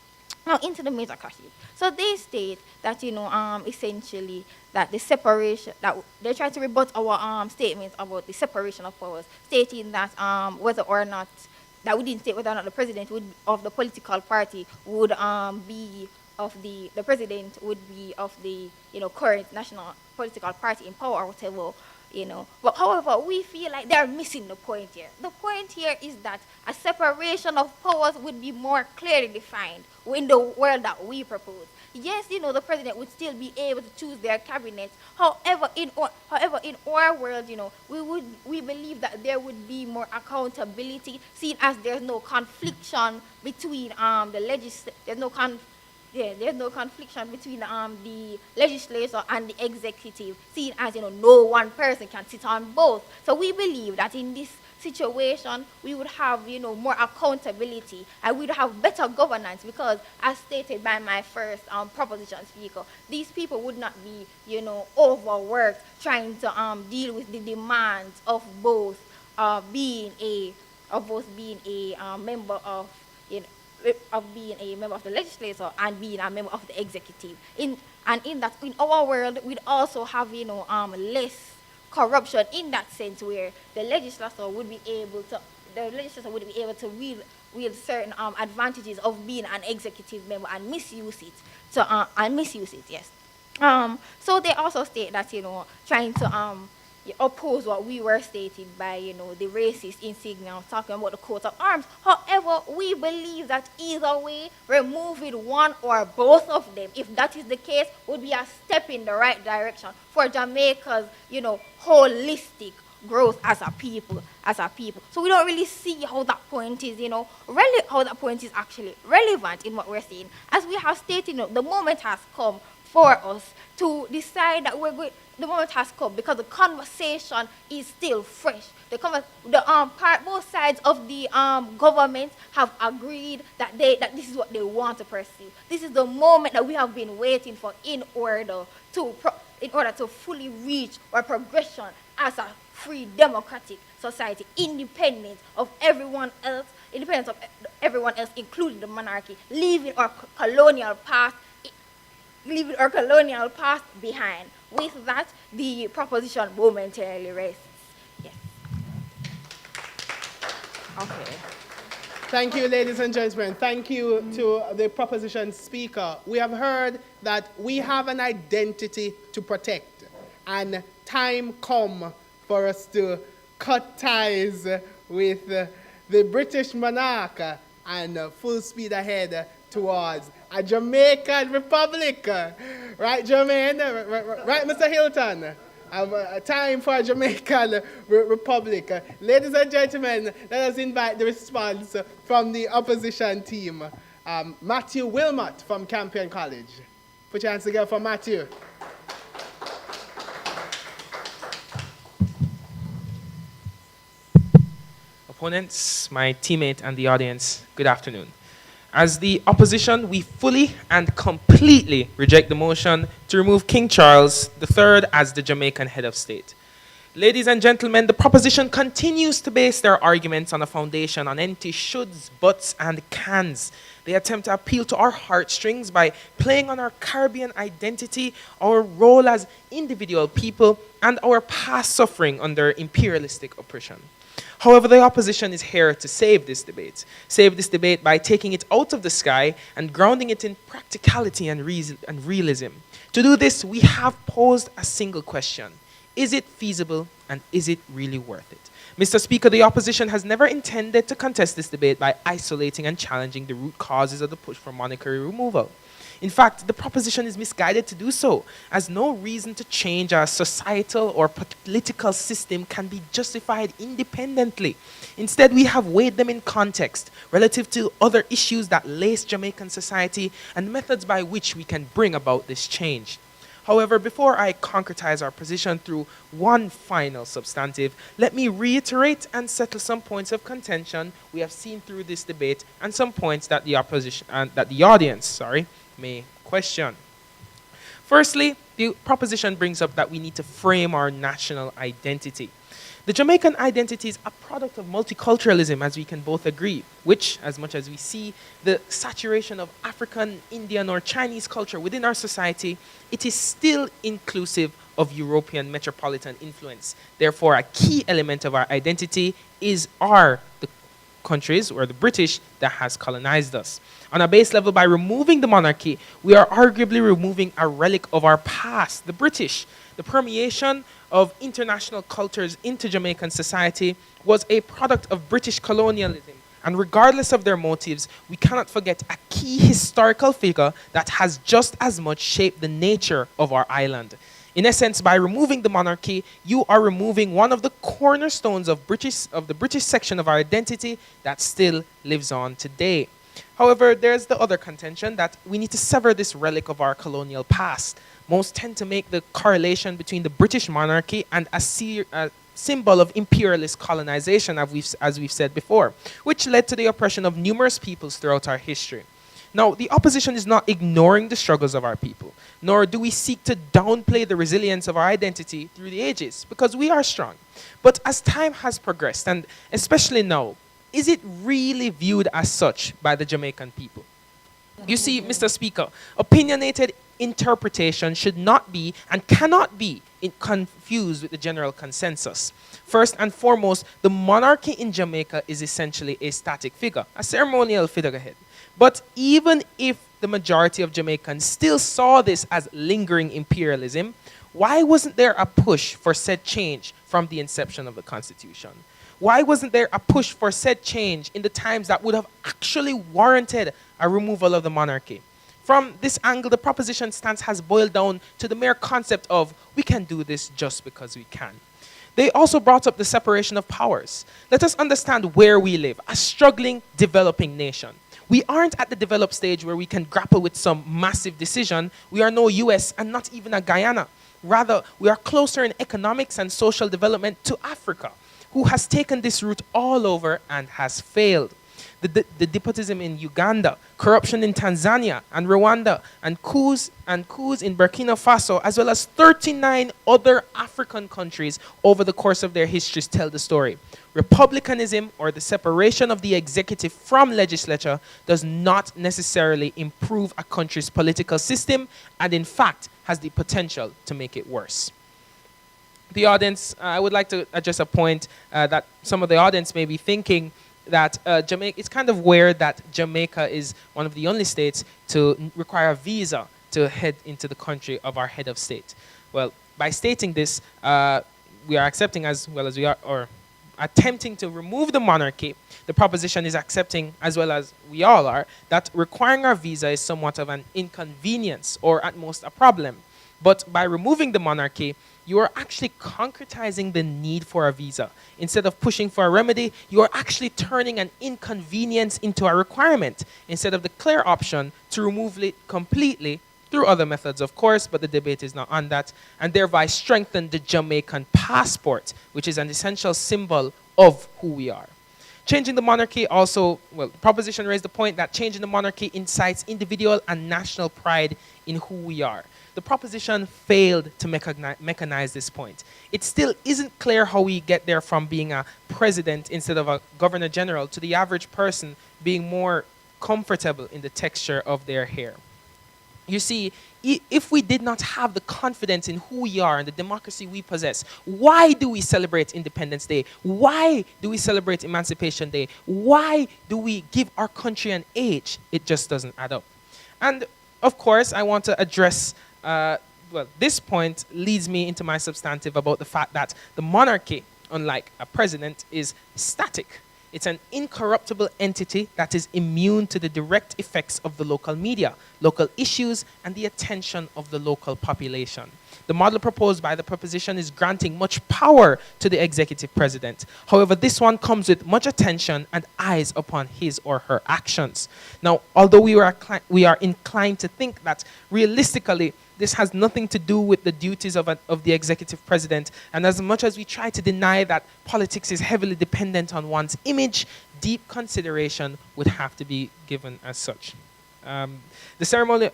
Now, into the major clashes. So they state that, essentially, that the separation, that they try to rebut our statements about the separation of powers, stating that whether or not, that we didn't state whether or not the president of the political party would be of the president would be of the, current national political party in power or whatever. But however, we feel like they're missing the point here. The point here is that a separation of powers would be more clearly defined in the world that we propose. Yes, the president would still be able to choose their cabinet. However, in our world, we believe that there would be more accountability, seeing as there's no confliction between there's no confliction between the legislature and the executive, seeing as no one person can sit on both. So we believe that in this situation we would have more accountability and we'd have better governance, because as stated by my first proposition speaker, these people would not be overworked trying to deal with the demands of both being a member of being a member of the legislature and being a member of the executive. In our world, we'd also have less corruption in that sense, where the legislature would be able to wield certain advantages of being an executive member and misuse it. Yes. So they also state that trying to oppose what we were stated by, the racist insignia, talking about the coat of arms. However, we believe that either way, removing one or both of them, if that is the case, would be a step in the right direction for Jamaica's, holistic growth as a people. So we don't really see how that point is, actually relevant in what we're saying. As we have stated, the moment has come for us to decide that the moment has come, because the conversation is still fresh. Both sides of the government have agreed that this is what they want to pursue. This is the moment that we have been waiting for in order to fully reach our progression as a free democratic society, independent of everyone else, including the monarchy, leaving our colonial past behind. With that, the proposition momentarily rests. Yes. Okay. Thank you, ladies and gentlemen. Thank you to the proposition speaker. We have heard that we have an identity to protect, and time come for us to cut ties with the British monarch and full speed ahead towards a Jamaican republic. Right, Jermaine? Right, Mr. Hilton? A time for a Jamaican republic. Ladies and gentlemen, let us invite the response from the opposition team. Matthew Wilmot from Campion College. Put your hands together for Matthew. Opponents, my teammate, and the audience, good afternoon. As the opposition, we fully and completely reject the motion to remove King Charles III as the Jamaican head of state. Ladies and gentlemen, the proposition continues to base their arguments on a foundation on empty shoulds, buts, and cans. They attempt to appeal to our heartstrings by playing on our Caribbean identity, our role as individual people, and our past suffering under imperialistic oppression. However, the opposition is here to save this debate. Save this debate by taking it out of the sky and grounding it in practicality and realism. To do this, we have posed a single question. Is it feasible, and is it really worth it? Mr. Speaker, the opposition has never intended to contest this debate by isolating and challenging the root causes of the push for monetary removal. In fact, the proposition is misguided to do so, as no reason to change our societal or political system can be justified independently. Instead, we have weighed them in context relative to other issues that lace Jamaican society and methods by which we can bring about this change. However, before I concretize our position through one final substantive, let me reiterate and settle some points of contention we have seen through this debate and some points that the audience may question. Firstly, the proposition brings up that we need to frame our national identity. The Jamaican identity is a product of multiculturalism, as we can both agree, which, as much as we see the saturation of African, Indian, or Chinese culture within our society, it is still inclusive of European metropolitan influence. Therefore, a key element of our identity is the countries, or the British, that has colonized us. On a base level, by removing the monarchy, we are arguably removing a relic of our past, the British. The permeation of international cultures into Jamaican society was a product of British colonialism. And regardless of their motives, we cannot forget a key historical figure that has just as much shaped the nature of our island. In essence, by removing the monarchy, you are removing one of the cornerstones of the British section of our identity that still lives on today. However, there's the other contention that we need to sever this relic of our colonial past. Most tend to make the correlation between the British monarchy and a symbol of imperialist colonization, as we've said before, which led to the oppression of numerous peoples throughout our history. Now, the opposition is not ignoring the struggles of our people, nor do we seek to downplay the resilience of our identity through the ages, because we are strong. But as time has progressed, and especially now, is it really viewed as such by the Jamaican people? You see, Mr. Speaker, opinionated interpretation should not be and cannot be confused with the general consensus. First and foremost, the monarchy in Jamaica is essentially a static figure, a ceremonial figurehead. But even if the majority of Jamaicans still saw this as lingering imperialism, why wasn't there a push for said change from the inception of the Constitution? Why wasn't there a push for said change in the times that would have actually warranted a removal of the monarchy? From this angle, the proposition stance has boiled down to the mere concept of we can do this just because we can. They also brought up the separation of powers. Let us understand where we live, a struggling, developing nation. We aren't at the developed stage where we can grapple with some massive decision. We are no US and not even a Guyana. Rather, we are closer in economics and social development to Africa, who has taken this route all over and has failed. The despotism in Uganda, corruption in Tanzania and Rwanda, and coups in Burkina Faso, as well as 39 other African countries over the course of their histories tell the story. Republicanism, or the separation of the executive from legislature, does not necessarily improve a country's political system, and in fact has the potential to make it worse. The audience, I would like to address a point that some of the audience may be thinking, that Jamaica, it's kind of weird that Jamaica is one of the only states to require a visa to head into the country of our head of state. Well, by stating this, we are accepting, as well as we are, or attempting to remove the monarchy. The proposition is accepting, as well as we all are, that requiring our visa is somewhat of an inconvenience, or at most a problem. But by removing the monarchy, you are actually concretizing the need for a visa. Instead of pushing for a remedy, you are actually turning an inconvenience into a requirement, instead of the clear option to remove it completely, through other methods, of course, but the debate is not on that, and thereby strengthen the Jamaican passport, which is an essential symbol of who we are. Changing the monarchy also, well, the proposition raised the point that changing the monarchy incites individual and national pride in who we are. the proposition failed to mechanize this point. It still isn't clear how we get there from being a president instead of a governor general to the average person being more comfortable in the texture of their hair. You see, if we did not have the confidence in who we are and the democracy we possess, why do we celebrate Independence Day? Why do we celebrate Emancipation Day? Why do we give our country an age? It just doesn't add up. And of course, I want to address, this point leads me into my substantive about the fact that the monarchy, unlike a president, is static. It's an incorruptible entity that is immune to the direct effects of the local media, local issues, and the attention of the local population. The model proposed by the proposition is granting much power to the executive president. However, this one comes with much attention and eyes upon his or her actions. Now, although we are inclined to think that realistically, this has nothing to do with the duties of the executive president. And as much as we try to deny that politics is heavily dependent on one's image, deep consideration would have to be given as such. The ceremony,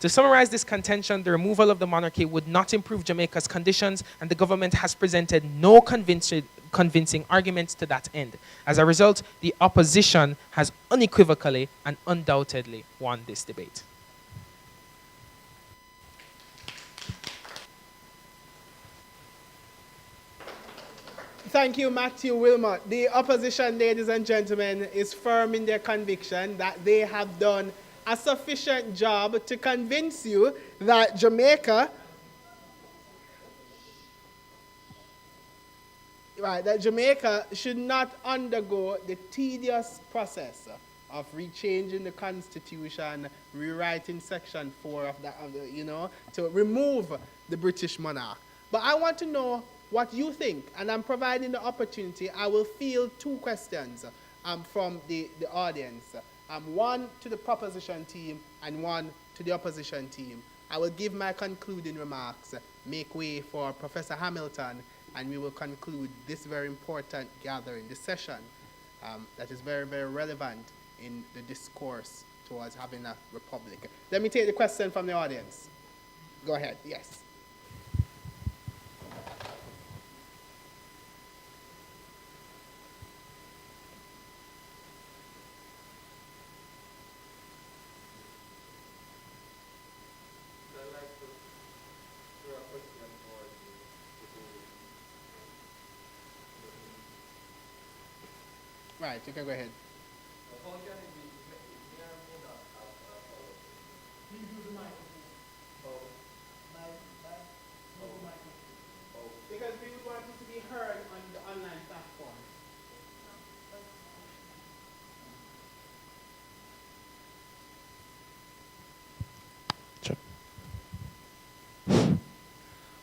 To summarize this contention, the removal of the monarchy would not improve Jamaica's conditions, and the government has presented no convincing arguments to that end. As a result, the opposition has unequivocally and undoubtedly won this debate. Thank you, Matthew Wilmot. The opposition, ladies and gentlemen, is firm in their conviction that they have done a sufficient job to convince you that Jamaica should not undergo the tedious process of rechanging the constitution, rewriting section 4 to remove the British monarch. But I want to know what you think, and I'm providing the opportunity. I will field 2 questions from the audience. One to the proposition team and one to the opposition team. I will give my concluding remarks, make way for Professor Hamilton, and we will conclude this very important gathering, this session that is very, very relevant in the discourse towards having a republic. Let me take the question from the audience. Go ahead, yes. Right, you can go ahead. Because we would want it to be heard on the online platform.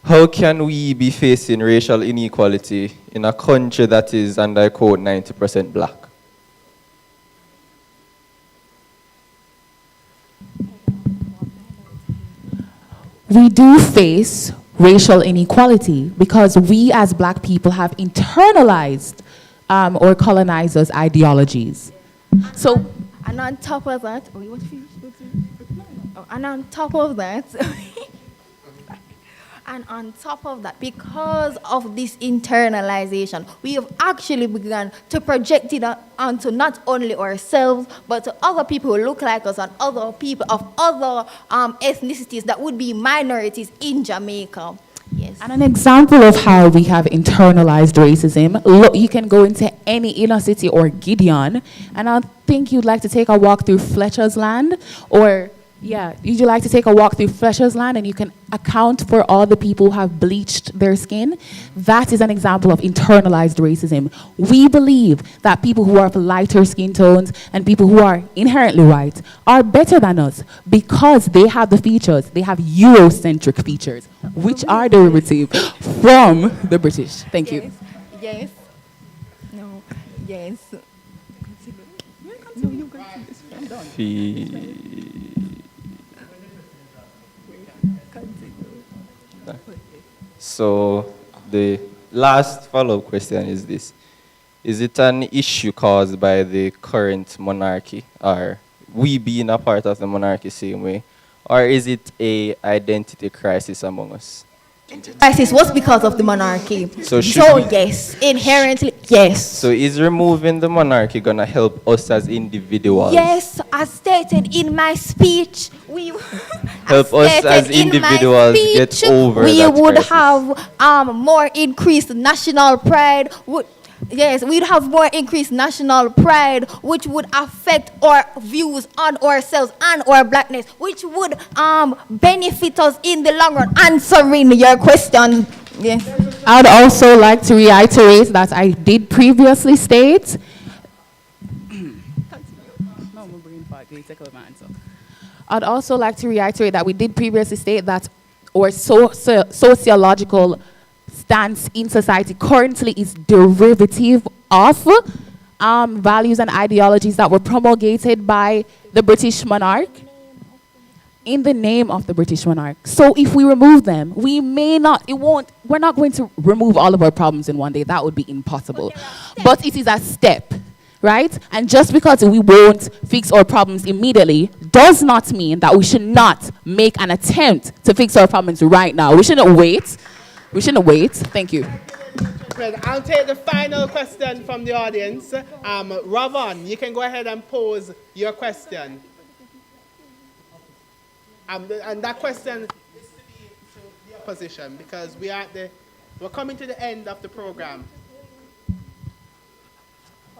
How can we be facing racial inequality in a country that is, and I quote, 90% black? We do face racial inequality because we as black people have internalized or colonizers' ideologies. And on top of that, and on top of that, because of this internalization, we have actually begun to project it onto not only ourselves, but to other people who look like us and other people of other ethnicities that would be minorities in Jamaica. Yes. And an example of how we have internalized racism, look, you can go into any inner city or Gideon, and I think you'd like to take a walk through Fletcher's Land, or would you like to take a walk through Fletcher's Land and you can account for all the people who have bleached their skin? That is an example of internalized racism. We believe that people who are of lighter skin tones and people who are inherently white are better than us because they have the features, they have Eurocentric features, which are derivative from the British. Thank you. Yes. No. Yes. No, you continue. So the last follow-up question is this. Is it an issue caused by the current monarchy, or we being a part of the monarchy same way, or is it a identity crisis among us? Crisis was because of the monarchy. So So yes, inherently, yes. So is removing the monarchy gonna help us as individuals? Yes, as stated in my speech, we Help us as stated in my individuals get speech, over we that would crisis. have more increased national pride. Yes, we'd have more increased national pride, which would affect our views on ourselves and our blackness, which would benefit us in the long run. Answering your question, yes. I'd also like to reiterate that I did previously state. I'd also like to reiterate that we did previously state that our sociological stance in society currently is derivative of values and ideologies that were promulgated by the British monarch in the name of the British monarch. So if we remove them, we're not going to remove all of our problems in one day. That would be impossible. But it is a step, right? And just because we won't fix our problems immediately does not mean that we should not make an attempt to fix our problems right now. We shouldn't wait. Thank you. I'll take the final question from the audience. Ravon, you can go ahead and pose your question. And that question is to be to the opposition because we're coming to the end of the program.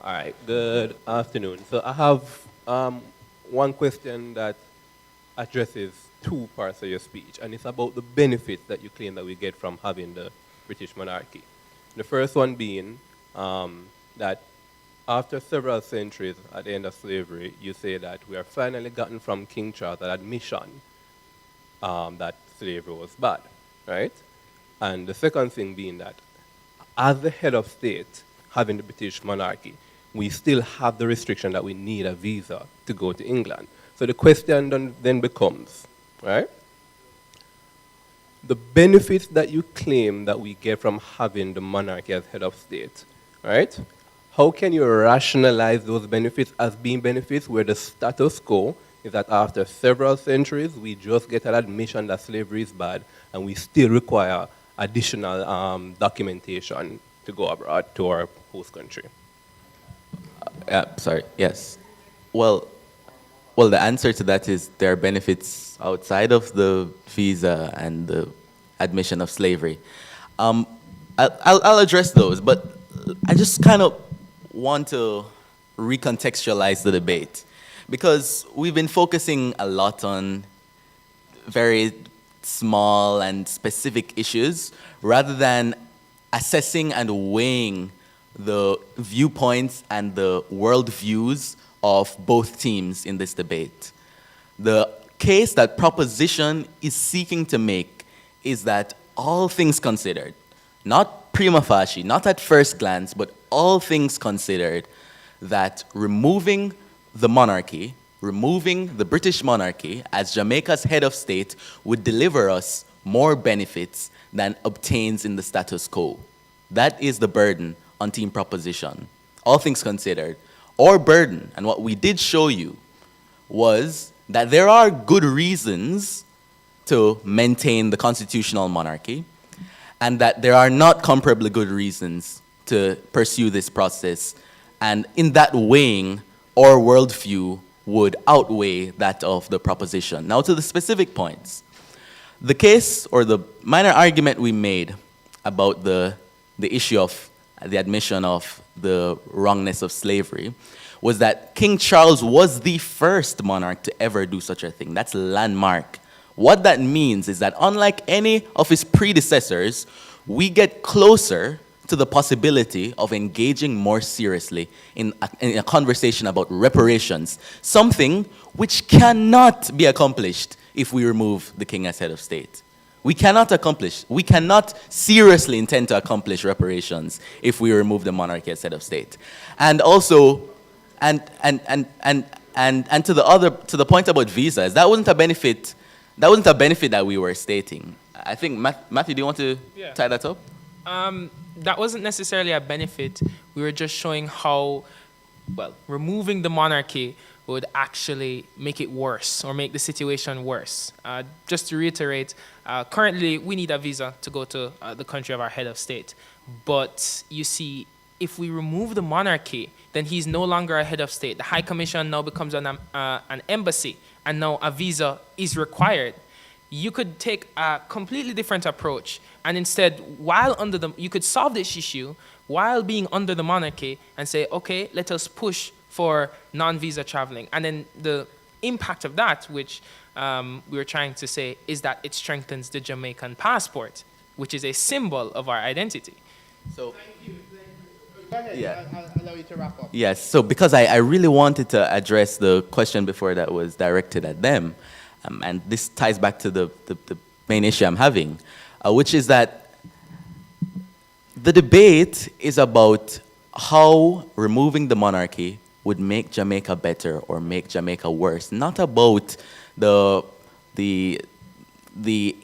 All right, good afternoon. So I have one question that addresses two parts of your speech, and it's about the benefits that you claim that we get from having the British monarchy. The first one being that after several centuries at the end of slavery, you say that we are finally gotten from King Charles an admission that slavery was bad, right? And the second thing being that as the head of state, having the British monarchy, we still have the restriction that we need a visa to go to England. So the question then becomes, right? The benefits that you claim that we get from having the monarchy as head of state, right? How can you rationalize those benefits as being benefits where the status quo is that after several centuries, we just get an admission that slavery is bad and we still require additional documentation to go abroad to our host country? Sorry, yes. Well, the answer to that is there are benefits outside of the visa and the admission of slavery. I'll address those, but I just kind of want to recontextualize the debate because we've been focusing a lot on very small and specific issues rather than assessing and weighing the viewpoints and the worldviews of both teams in this debate. The case that proposition is seeking to make is that all things considered, not prima facie, not at first glance, but all things considered, that removing the monarchy, removing the British monarchy as Jamaica's head of state would deliver us more benefits than obtains in the status quo. That is the burden on team proposition. All things considered, our burden, and what we did show you, was that there are good reasons to maintain the constitutional monarchy, and that there are not comparably good reasons to pursue this process. And in that weighing, our worldview would outweigh that of the proposition. Now to the specific points. The case or the minor argument we made about the issue of the admission of the wrongness of slavery was that King Charles was the first monarch to ever do such a thing. That's landmark. What that means is that unlike any of his predecessors, we get closer to the possibility of engaging more seriously in a conversation about reparations, something which cannot be accomplished if we remove the king as head of state. We cannot seriously intend to accomplish reparations if we remove the monarchy as head of state. And also, and to the point about visas, that wasn't a benefit that we were stating. I think, Matthew, do you want to tie that up? That wasn't necessarily a benefit. We were just showing how well, removing the monarchy would actually make it worse or make the situation worse. Just to reiterate, currently we need a visa to go to the country of our head of state. But you see, if we remove the monarchy, then he's no longer a head of state. The High Commission now becomes an embassy, and now a visa is required. You could take a completely different approach, and instead, you could solve this issue while being under the monarchy and say, okay, let us push for non-visa traveling. And then the impact of that, which we were trying to say, is that it strengthens the Jamaican passport, which is a symbol of our identity. So, Go ahead. Yeah. I'll allow you to wrap up. yes, so because I really wanted to address the question before that was directed at them, and this ties back to the main issue I'm having, which is that the debate is about how removing the monarchy would make Jamaica better or make Jamaica worse, not about the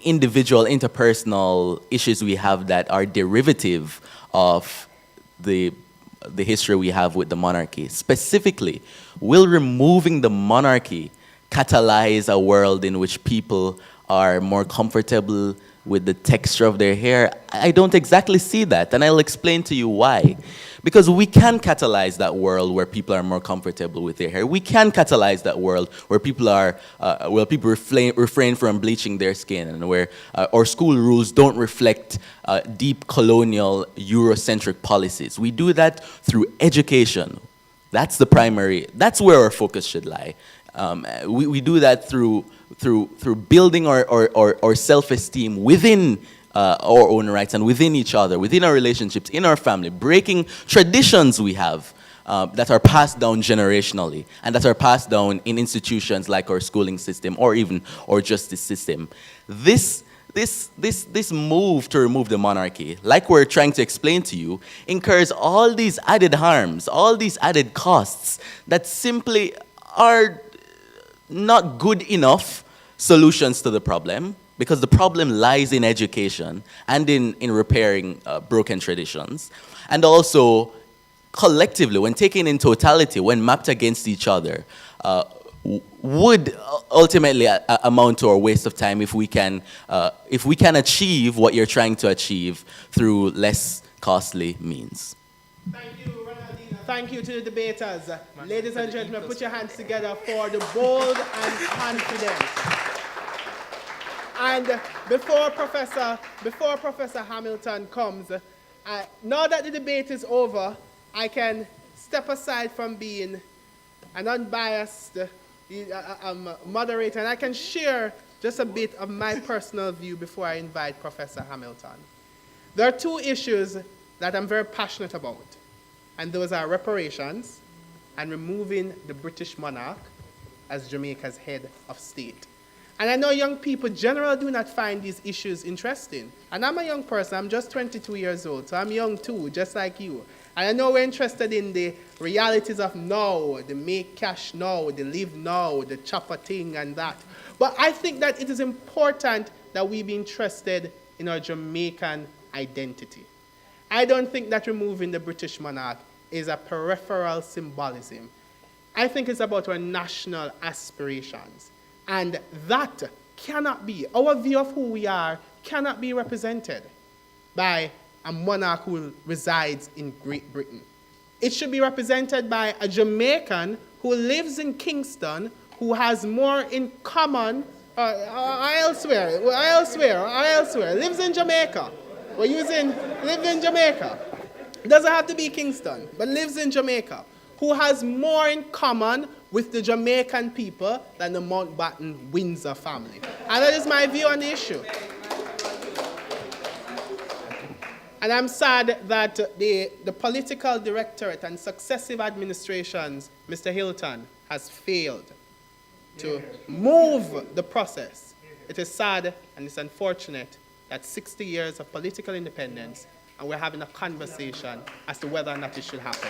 individual interpersonal issues we have that are derivative of the history we have with the monarchy. Specifically, will removing the monarchy catalyze a world in which people are more comfortable with the texture of their hair? I don't exactly see that, and I'll explain to you why. Because we can catalyze that world where people are more comfortable with their hair. We can catalyze that world where people refrain from bleaching their skin, and where our school rules don't reflect deep colonial Eurocentric policies. We do that through education. That's that's where our focus should lie. We do that through building our self-esteem within our own rights and within each other, within our relationships, in our family, breaking traditions we have that are passed down generationally and that are passed down in institutions like our schooling system or even our justice system. This move to remove the monarchy, like we're trying to explain to you, incurs all these added harms, all these added costs that simply are not good enough solutions to the problem, because the problem lies in education and in repairing broken traditions. And also, collectively, when taken in totality, when mapped against each other, would ultimately amount to a waste of time if we can achieve what you're trying to achieve through less costly means. Thank you, Ronaldina. Thank you to the debaters. Ladies and gentlemen, put your hands together for the bold and confident. And before Professor Hamilton comes, now that the debate is over, I can step aside from being an unbiased moderator, and I can share just a bit of my personal view before I invite Professor Hamilton. There are two issues that I'm very passionate about, and those are reparations and removing the British monarch as Jamaica's head of state. And I know young people generally do not find these issues interesting. And I'm a young person, I'm just 22 years old, so I'm young too, just like you. And I know we're interested in the realities of now, the make cash now, the live now, the chopper thing and that. But I think that it is important that we be interested in our Jamaican identity. I don't think that removing the British monarch is a peripheral symbolism. I think it's about our national aspirations. And that cannot be, our view of who we are cannot be represented by a monarch who resides in Great Britain. It should be represented by a Jamaican who lives in Kingston, who has more in common, elsewhere, lives in Jamaica. Live in Jamaica. Doesn't have to be Kingston, but lives in Jamaica, who has more in common with the Jamaican people than the Mountbatten-Windsor family. And that is my view on the issue. And I'm sad that the political directorate and successive administrations, Mr. Hilton, has failed to move the process. It is sad and it's unfortunate that 60 years of political independence and we're having a conversation as to whether or not it should happen.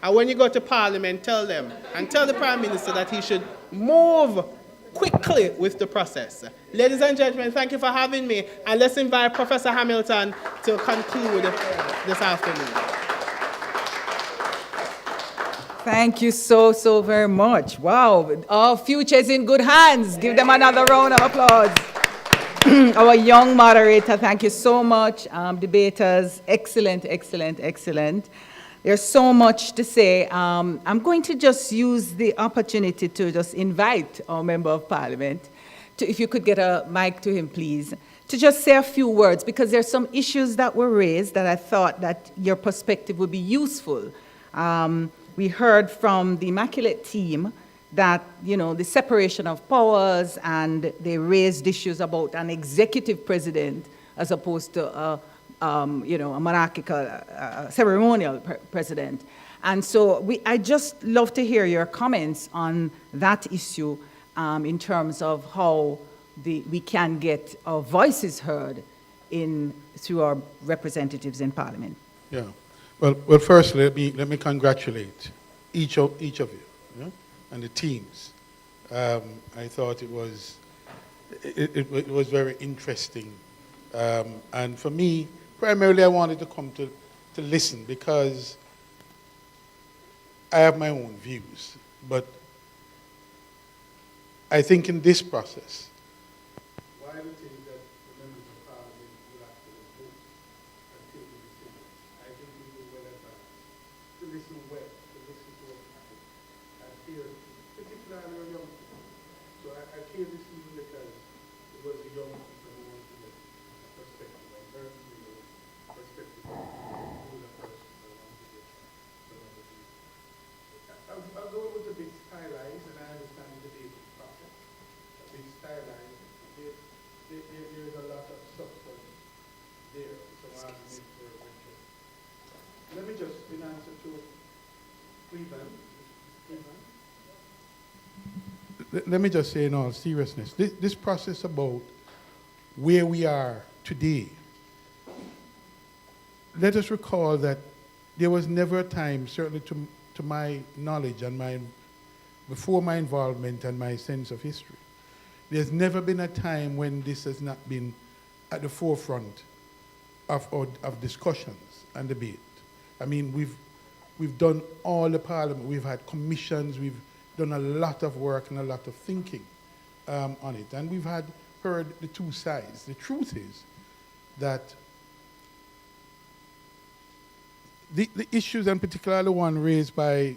And when you go to Parliament, tell them, and tell the Prime Minister that he should move quick exactly with the process. Ladies and gentlemen, thank you for having me, and let's invite Professor Hamilton to conclude this afternoon. Thank you so very much. Wow, our future is in good hands. Give them another round of applause. Our young moderator, thank you so much. Debaters, excellent. There's so much to say. I'm going to just use the opportunity to just invite our Member of Parliament, to, if you could get a mic to him, please, to just say a few words, because there's some issues that were raised that I thought that your perspective would be useful. We heard from the Immaculate team that, the separation of powers, and they raised issues about an executive president as opposed to a monarchical, ceremonial president. And so I just love to hear your comments on that issue in terms of how we can get our voices heard through our representatives in Parliament. Yeah. Well, first let me congratulate each of you, and the teams. I thought it was very interesting, and for me, primarily, I wanted to come to listen, because I have my own views, but I think in this process, why do you think that the members of Parliament will actually vote and take a decision? I think we will well advance to listen well, to listen to what happened, and hear, particularly our young people. So I came this evening because it was the young people who wanted to get a perspective, and certainly the perspective of who the person who wanted to get some of the views. Although it was a bit stylized, and I understand the debate process, a bit stylized, there's a lot of substance there. Some arguments were mentioned. Let me just, in answer to Cleveland, let me just say in all seriousness, this process about where we are today, let us recall that there was never a time, certainly to my knowledge and before my involvement and my sense of history, there's never been a time when this has not been at the forefront of discussions and debate. I mean, we've done all the Parliament, we've had commissions, we've done a lot of work and a lot of thinking on it, and we've heard the two sides. The truth is that the issues, and particularly the one raised by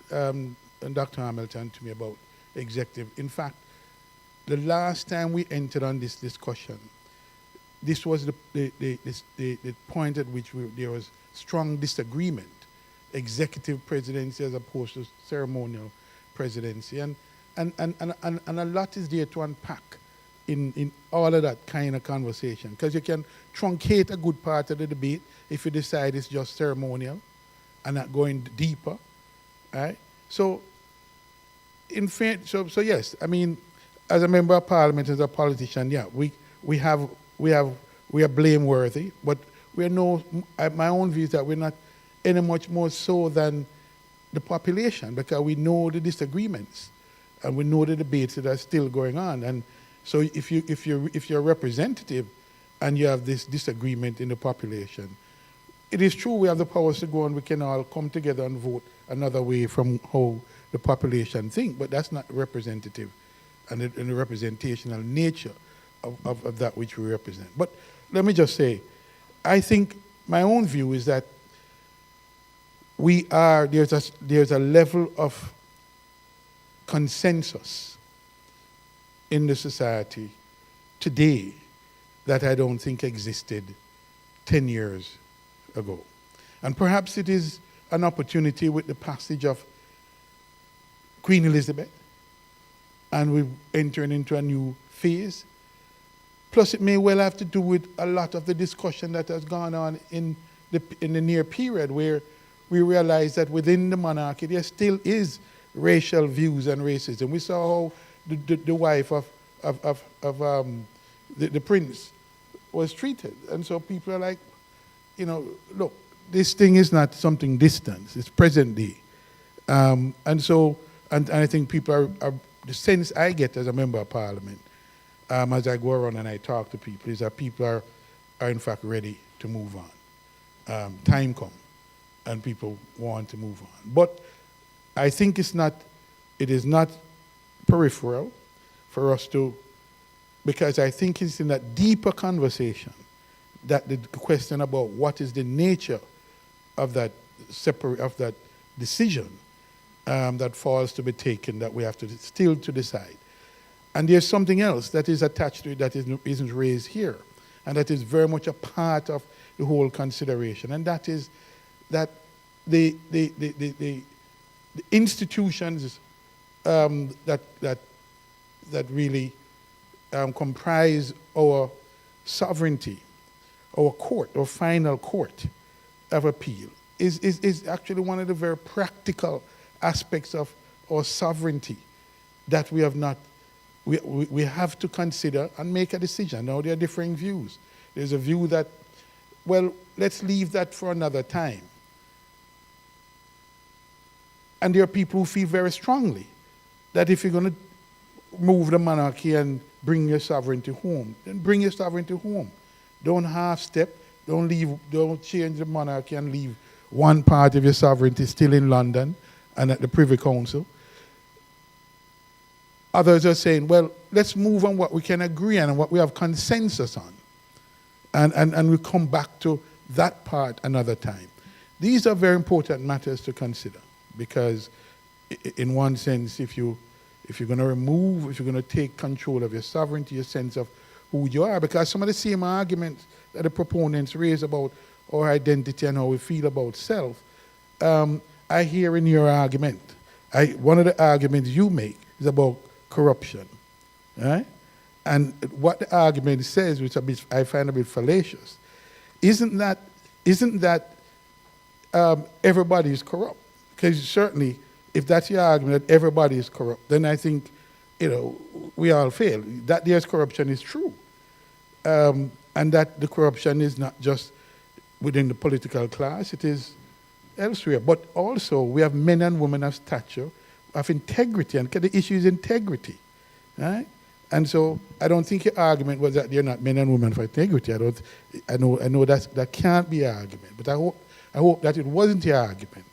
Dr. Hamilton to me about executive, in fact, the last time we entered on this discussion, this was the point at which there was strong disagreement, executive presidency as opposed to ceremonial presidency, and a lot is there to unpack in all of that kind of conversation, because you can truncate a good part of the debate if you decide it's just ceremonial and not going deeper, right? So, so yes, I mean, as a member of Parliament, as a politician, yeah, we are blameworthy, but my own view is that we're not any much more so than the population, because we know the disagreements and we know the debates that are still going on. And so if you're a representative and you have this disagreement in the population, it is true we have the powers to go and we can all come together and vote another way from how the population think, but that's not representative and the representational nature of that which we represent. But let me just say, I think my own view is that there's a level of consensus in the society today that I don't think existed 10 years ago. And perhaps it is an opportunity with the passage of Queen Elizabeth, and we're entering into a new phase. Plus, it may well have to do with a lot of the discussion that has gone on in the near period, where we realize that within the monarchy there still is racial views and racism. We saw how the wife of the prince was treated, and so people are like, look, this thing is not something distant; it's present day, and I think people are the sense I get as a member of parliament, as I go around and I talk to people, is that people are in fact ready to move on. Time come, and people want to move on. But I think it is not peripheral for us to, because I think it's in that deeper conversation that the question about what is the nature of that decision that falls to be taken that we have to still to decide. And there's something else that is attached to it that isn't raised here, and that is very much a part of the whole consideration, and that is that the institutions that really comprise our sovereignty, our court, our final court of appeal, is actually one of the very practical aspects of our sovereignty that we have not, we have to consider and make a decision. Now, there are differing views. There's a view that, well, let's leave that for another time. And there are people who feel very strongly that if you're going to move the monarchy and bring your sovereignty home, then bring your sovereignty home. Don't half-step, don't change the monarchy and leave one part of your sovereignty still in London and at the Privy Council. Others are saying, well, let's move on what we can agree on and what we have consensus on. And we come back to that part another time. These are very important matters to consider because in one sense, if you're going to take control of your sovereignty, your sense of who you are, because some of the same arguments that the proponents raise about our identity and how we feel about self, I hear in your argument. One of the arguments you make is about corruption, right? And what the argument says, which I find a bit fallacious, isn't that everybody is corrupt? Because certainly, if that's your argument that everybody is corrupt, then I think, we all fail. That there's corruption is true. And that the corruption is not just within the political class, it is elsewhere. But also, we have men and women of stature, of integrity, and the issue is integrity, right? And so I don't think your argument was that they're not men and women for integrity. I know that can't be an argument, but I hope that it wasn't your argument.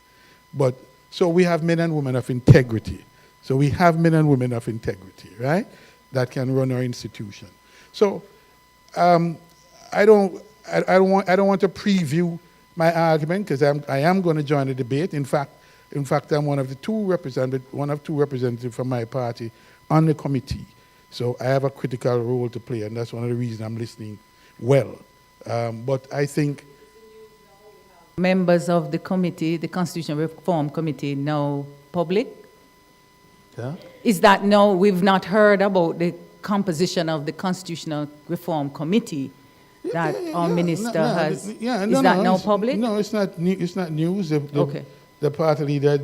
But so we have men and women of integrity. So we have men and women of integrity, right? That can run our institution. So I don't want to preview my argument because I am going to join the debate. In fact, I'm one of two representatives from my party on the committee. So I have a critical role to play, and that's one of the reasons I'm listening well. But I think members of the committee, the Constitutional Reform Committee, now public? Yeah. Is that no, we've not heard about the composition of the Constitutional Reform Committee that our minister has? Is that now public? No, it's not news. Okay. The party leader,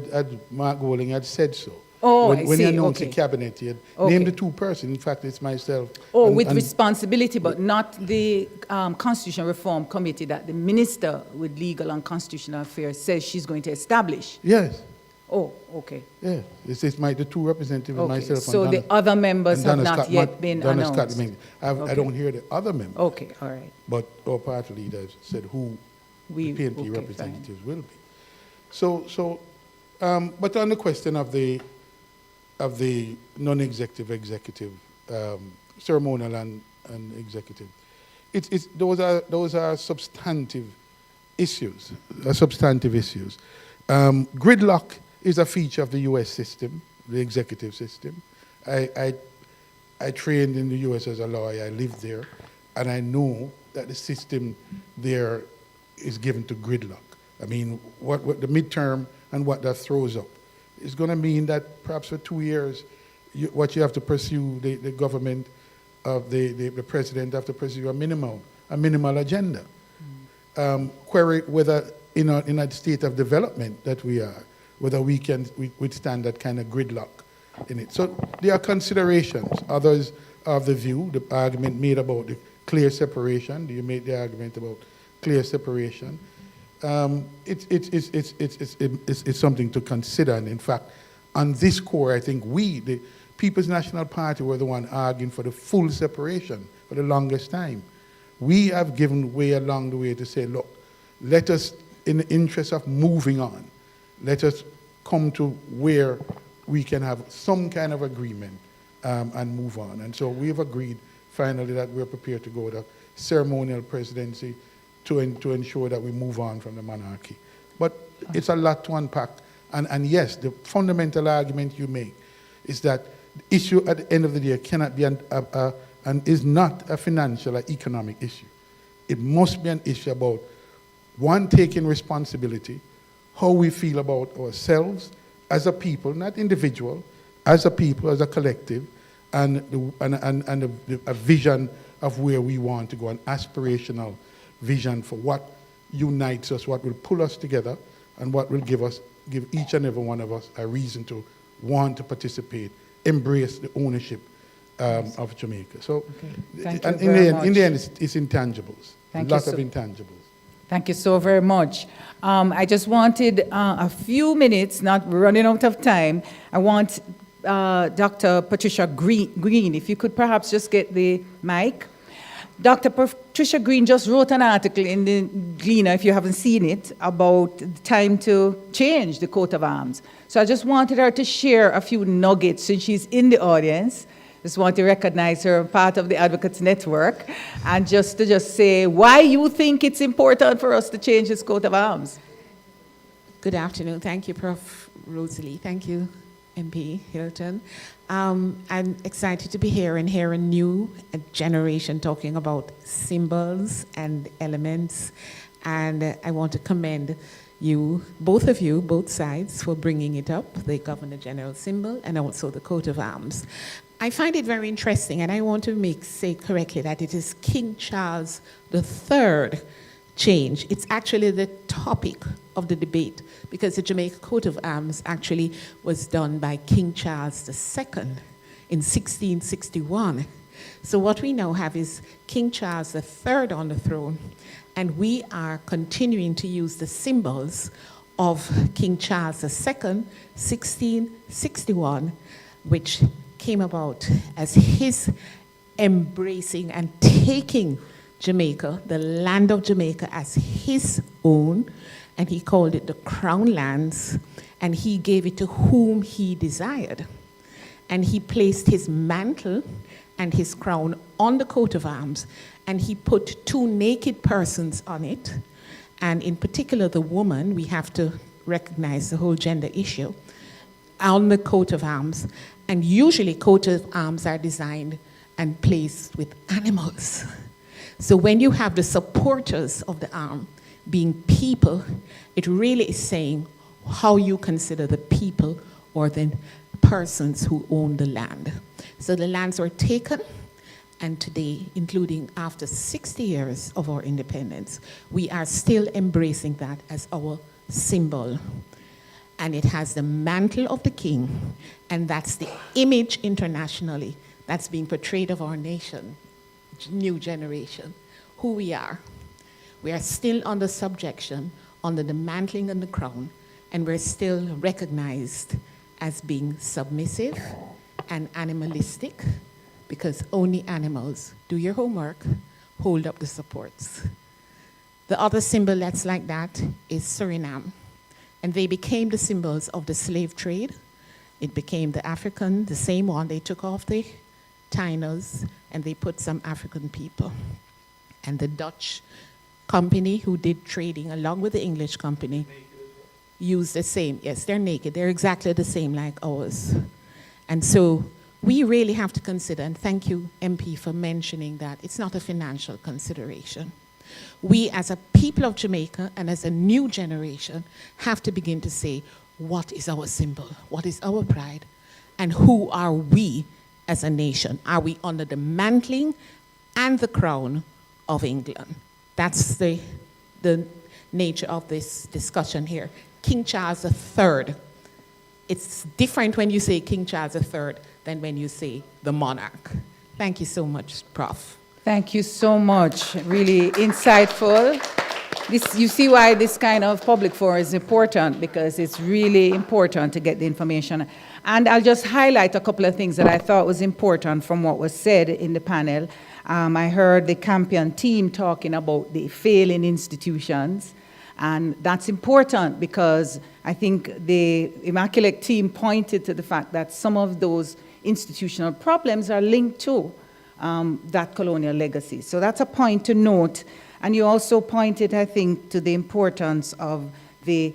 Mark Golding, had said so. Oh, when he announced okay. the cabinet, he had named the two persons. In fact, it's myself. Oh, with responsibility, but not the Constitutional Reform Committee that the Minister with Legal and Constitutional Affairs says she's going to establish. Yes. Oh, okay. Yeah, it's the two representatives, Okay. myself so and the other members have not yet been Donna announced. Scott, I don't hear the other members. Okay, all right. But our party leaders said who the PNP representatives will be. So, but on the question of the non-executive, executive, ceremonial and executive, those are substantive issues. Gridlock is a feature of the U.S. system, the executive system. I trained in the U.S. as a lawyer. I lived there, and I know that the system there is given to gridlock. I mean, what the midterm and what that throws up is going to mean that perhaps for 2 years, what you have to pursue, the government of the president have to pursue a minimal agenda. Query whether in a state of development that we are, whether we can withstand that kind of gridlock in it. So there are considerations. Others of the view, the argument made about the clear separation. Do you make the argument about clear separation? It's something to consider. And in fact, on this core, I think we, the People's National Party were the one arguing for the full separation for the longest time. We have given way along the way to say, look, let us, in the interest of moving on, let us come to where we can have some kind of agreement and move on. And so we've agreed finally that we're prepared to go with a ceremonial presidency to ensure that we move on from the monarchy. But it's a lot to unpack. And yes, the fundamental argument you make is that the issue at the end of the day cannot be and is not a financial or economic issue. It must be an issue about, one, taking responsibility, how we feel about ourselves as a people, not individual, as a people, as a collective, and a vision of where we want to go, an aspirational vision for what unites us, what will pull us together, and what will give each and every one of us a reason to want to participate, embrace the ownership of Jamaica. So, Thank and you very much. in the end, it's intangibles. Thank a lot you of so- intangibles. Thank you so very much. I just wanted a few minutes, not running out of time. I want Dr. Patricia Green, if you could perhaps just get the mic. Dr. Patricia Green just wrote an article in the Gleaner, if you haven't seen it, about the time to change the coat of arms. So I just wanted her to share a few nuggets since she's in the audience. Just want to recognize her, part of the Advocates Network, and just to say why you think it's important for us to change this coat of arms. Good afternoon. Thank you, Prof. Rosalie. Thank you, MP Hilton. I'm excited to be here and hear a new generation talking about symbols and elements. And I want to commend you, both sides, for bringing it up, the Governor General symbol and also the coat of arms. I find it very interesting, and I want to say correctly that it is King Charles III change. It's actually the topic of the debate, because the Jamaica coat of arms actually was done by King Charles II in 1661. So what we now have is King Charles III on the throne, and we are continuing to use the symbols of King Charles II, 1661, which came about as his embracing and taking Jamaica, the land of Jamaica, as his own, and he called it the Crown Lands, and he gave it to whom he desired. And he placed his mantle and his crown on the coat of arms, and he put two naked persons on it, and in particular the woman, we have to recognize the whole gender issue, on the coat of arms. And usually coat of arms are designed and placed with animals. So when you have the supporters of the arm being people, it really is saying how you consider the people or the persons who own the land. So the lands were taken, and today, including after 60 years of our independence, we are still embracing that as our symbol. And it has the mantle of the king, and that's the image internationally that's being portrayed of our nation, new generation, who we are. We are still under subjection, under the mantling and the crown, and we're still recognized as being submissive and animalistic, because only animals do your homework, hold up the supports. The other symbol that's like that is Suriname. And they became the symbols of the slave trade. It became the African, the same one. They took off the Tainos and they put some African people. And the Dutch company who did trading along with the English company used the same. Yes, they're naked. They're exactly the same like ours. And so we really have to consider, and thank you, MP, for mentioning that it's not a financial consideration. We, as a people of Jamaica and as a new generation, have to begin to say, what is our symbol? What is our pride? And who are we as a nation? Are we under the mantling and the crown of England? That's the nature of this discussion here. King Charles III. It's different when you say King Charles III than when you say the monarch. Thank you so much, Prof. Thank you so much. Really insightful. This, you see why this kind of public forum is important, because it's really important to get the information. And I'll just highlight a couple of things that I thought was important from what was said in the panel. I heard the Campion team talking about the failing institutions, and that's important because I think the Immaculate team pointed to the fact that some of those institutional problems are linked to that colonial legacy. So that's a point to note. And you also pointed, I think, to the importance of the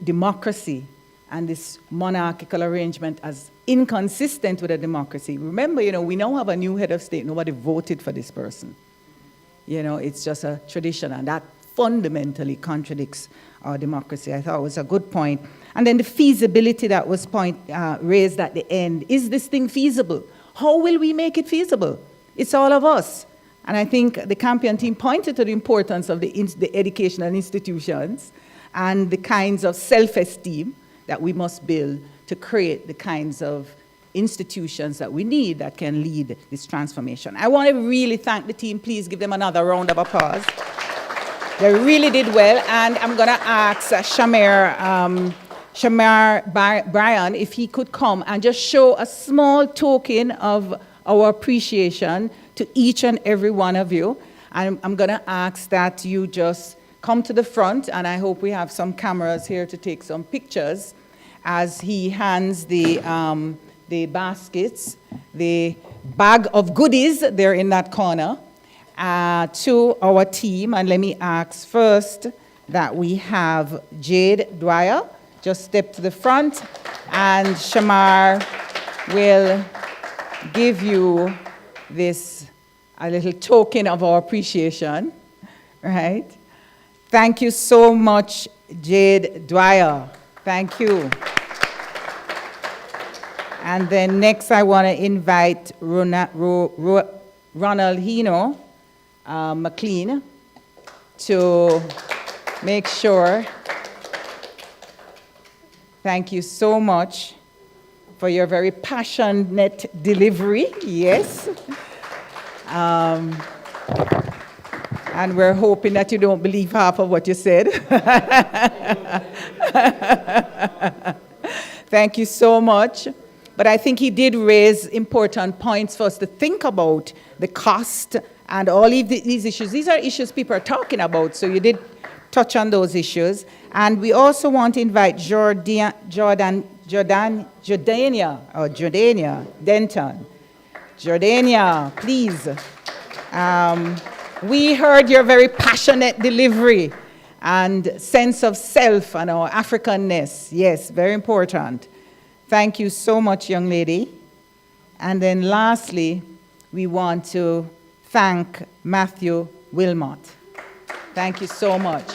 democracy and this monarchical arrangement as inconsistent with a democracy. Remember, we now have a new head of state. Nobody voted for this person. It's just a tradition, and that fundamentally contradicts our democracy. I thought it was a good point. And then the feasibility that was raised at the end. Is this thing feasible? How will we make it feasible? It's all of us. And I think the Campion team pointed to the importance of the educational institutions and the kinds of self-esteem that we must build to create the kinds of institutions that we need that can lead this transformation. I want to really thank the team. Please give them another round of applause. They really did well. And I'm going to ask Shamar Bryan if he could come and just show a small token of our appreciation to each and every one of you. I'm going to ask that you just come to the front, and I hope we have some cameras here to take some pictures as he hands the baskets, the bag of goodies, they're in that corner, to our team. And let me ask first that we have Jade Dwyer just step to the front, and Shamar will give you this, a little token of our appreciation, right? Thank you so much, Jade Dwyer. Thank you. And then next I want to invite Ronald Hino McLean to make sure. Thank you so much for your very passionate delivery, yes. And we're hoping that you don't believe half of what you said. Thank you so much. But I think he did raise important points for us to think about, the cost and all of these issues. These are issues people are talking about, so you did touch on those issues. And we also want to invite Jordania Denton. Jordania, please. We heard your very passionate delivery and sense of self and our Africanness. Yes, very important. Thank you so much, young lady. And then lastly, we want to thank Matthew Wilmot. Thank you so much.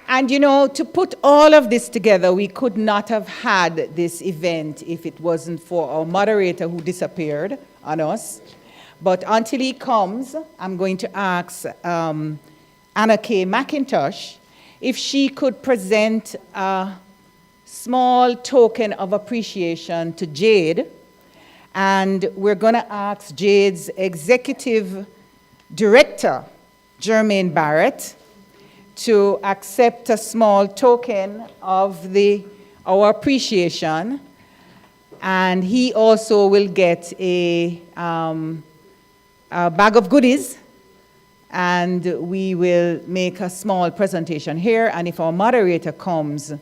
And to put all of this together, we could not have had this event if it wasn't for our moderator who disappeared on us. But until he comes, I'm going to ask Anna K. McIntosh if she could present a small token of appreciation to Jade. And we're going to ask Jade's executive director, Jermaine Barrett, to accept a small token of our appreciation. And he also will get a bag of goodies, and we will make a small presentation here. And if our moderator comes,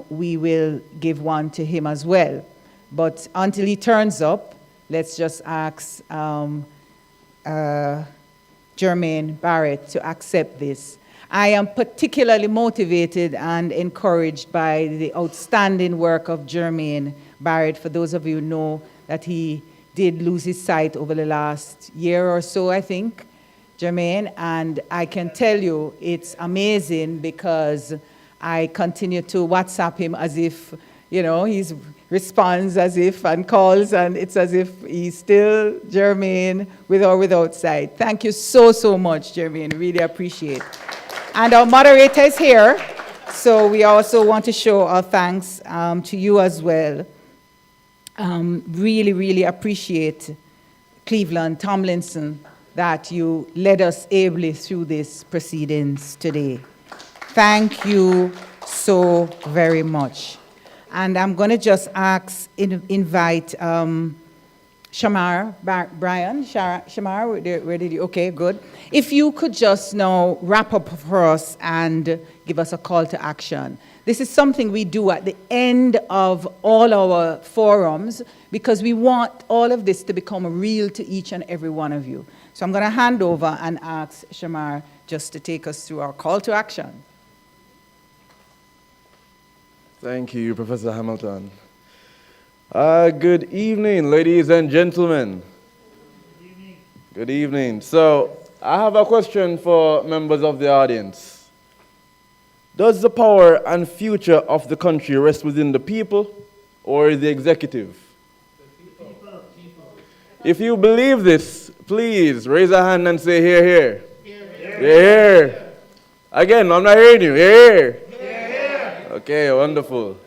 we will give one to him as well. But until he turns up, let's just ask Jermaine Barrett to accept this. I am particularly motivated and encouraged by the outstanding work of Jermaine Barrett. For those of you who know that he did lose his sight over the last year or so, I think, Jermaine, and I can tell you it's amazing because I continue to WhatsApp him as if, he responds as if and calls, and it's as if he's still Jermaine with or without sight. Thank you so, so much, Jermaine. Really appreciate it. And our moderator is here, so we also want to show our thanks to you as well. Really, really appreciate Cleveland Tomlinson, that you led us ably through these proceedings today. Thank you so very much. And I'm going to just invite Shamar, Brian, Shamar, where did you, okay, good. If you could just now wrap up for us and give us a call to action. This is something we do at the end of all our forums because we want all of this to become real to each and every one of you. So I'm going to hand over and ask Shamar just to take us through our call to action. Thank you, Professor Hamilton. Good evening, ladies and gentlemen. Good evening. So, I have a question for members of the audience. Does the power and future of the country rest within the people or the executive? If you believe this, please raise a hand and say, "Hear, hear." Hear, hear. Again, I'm not hearing you. Hear, hear. Okay, wonderful.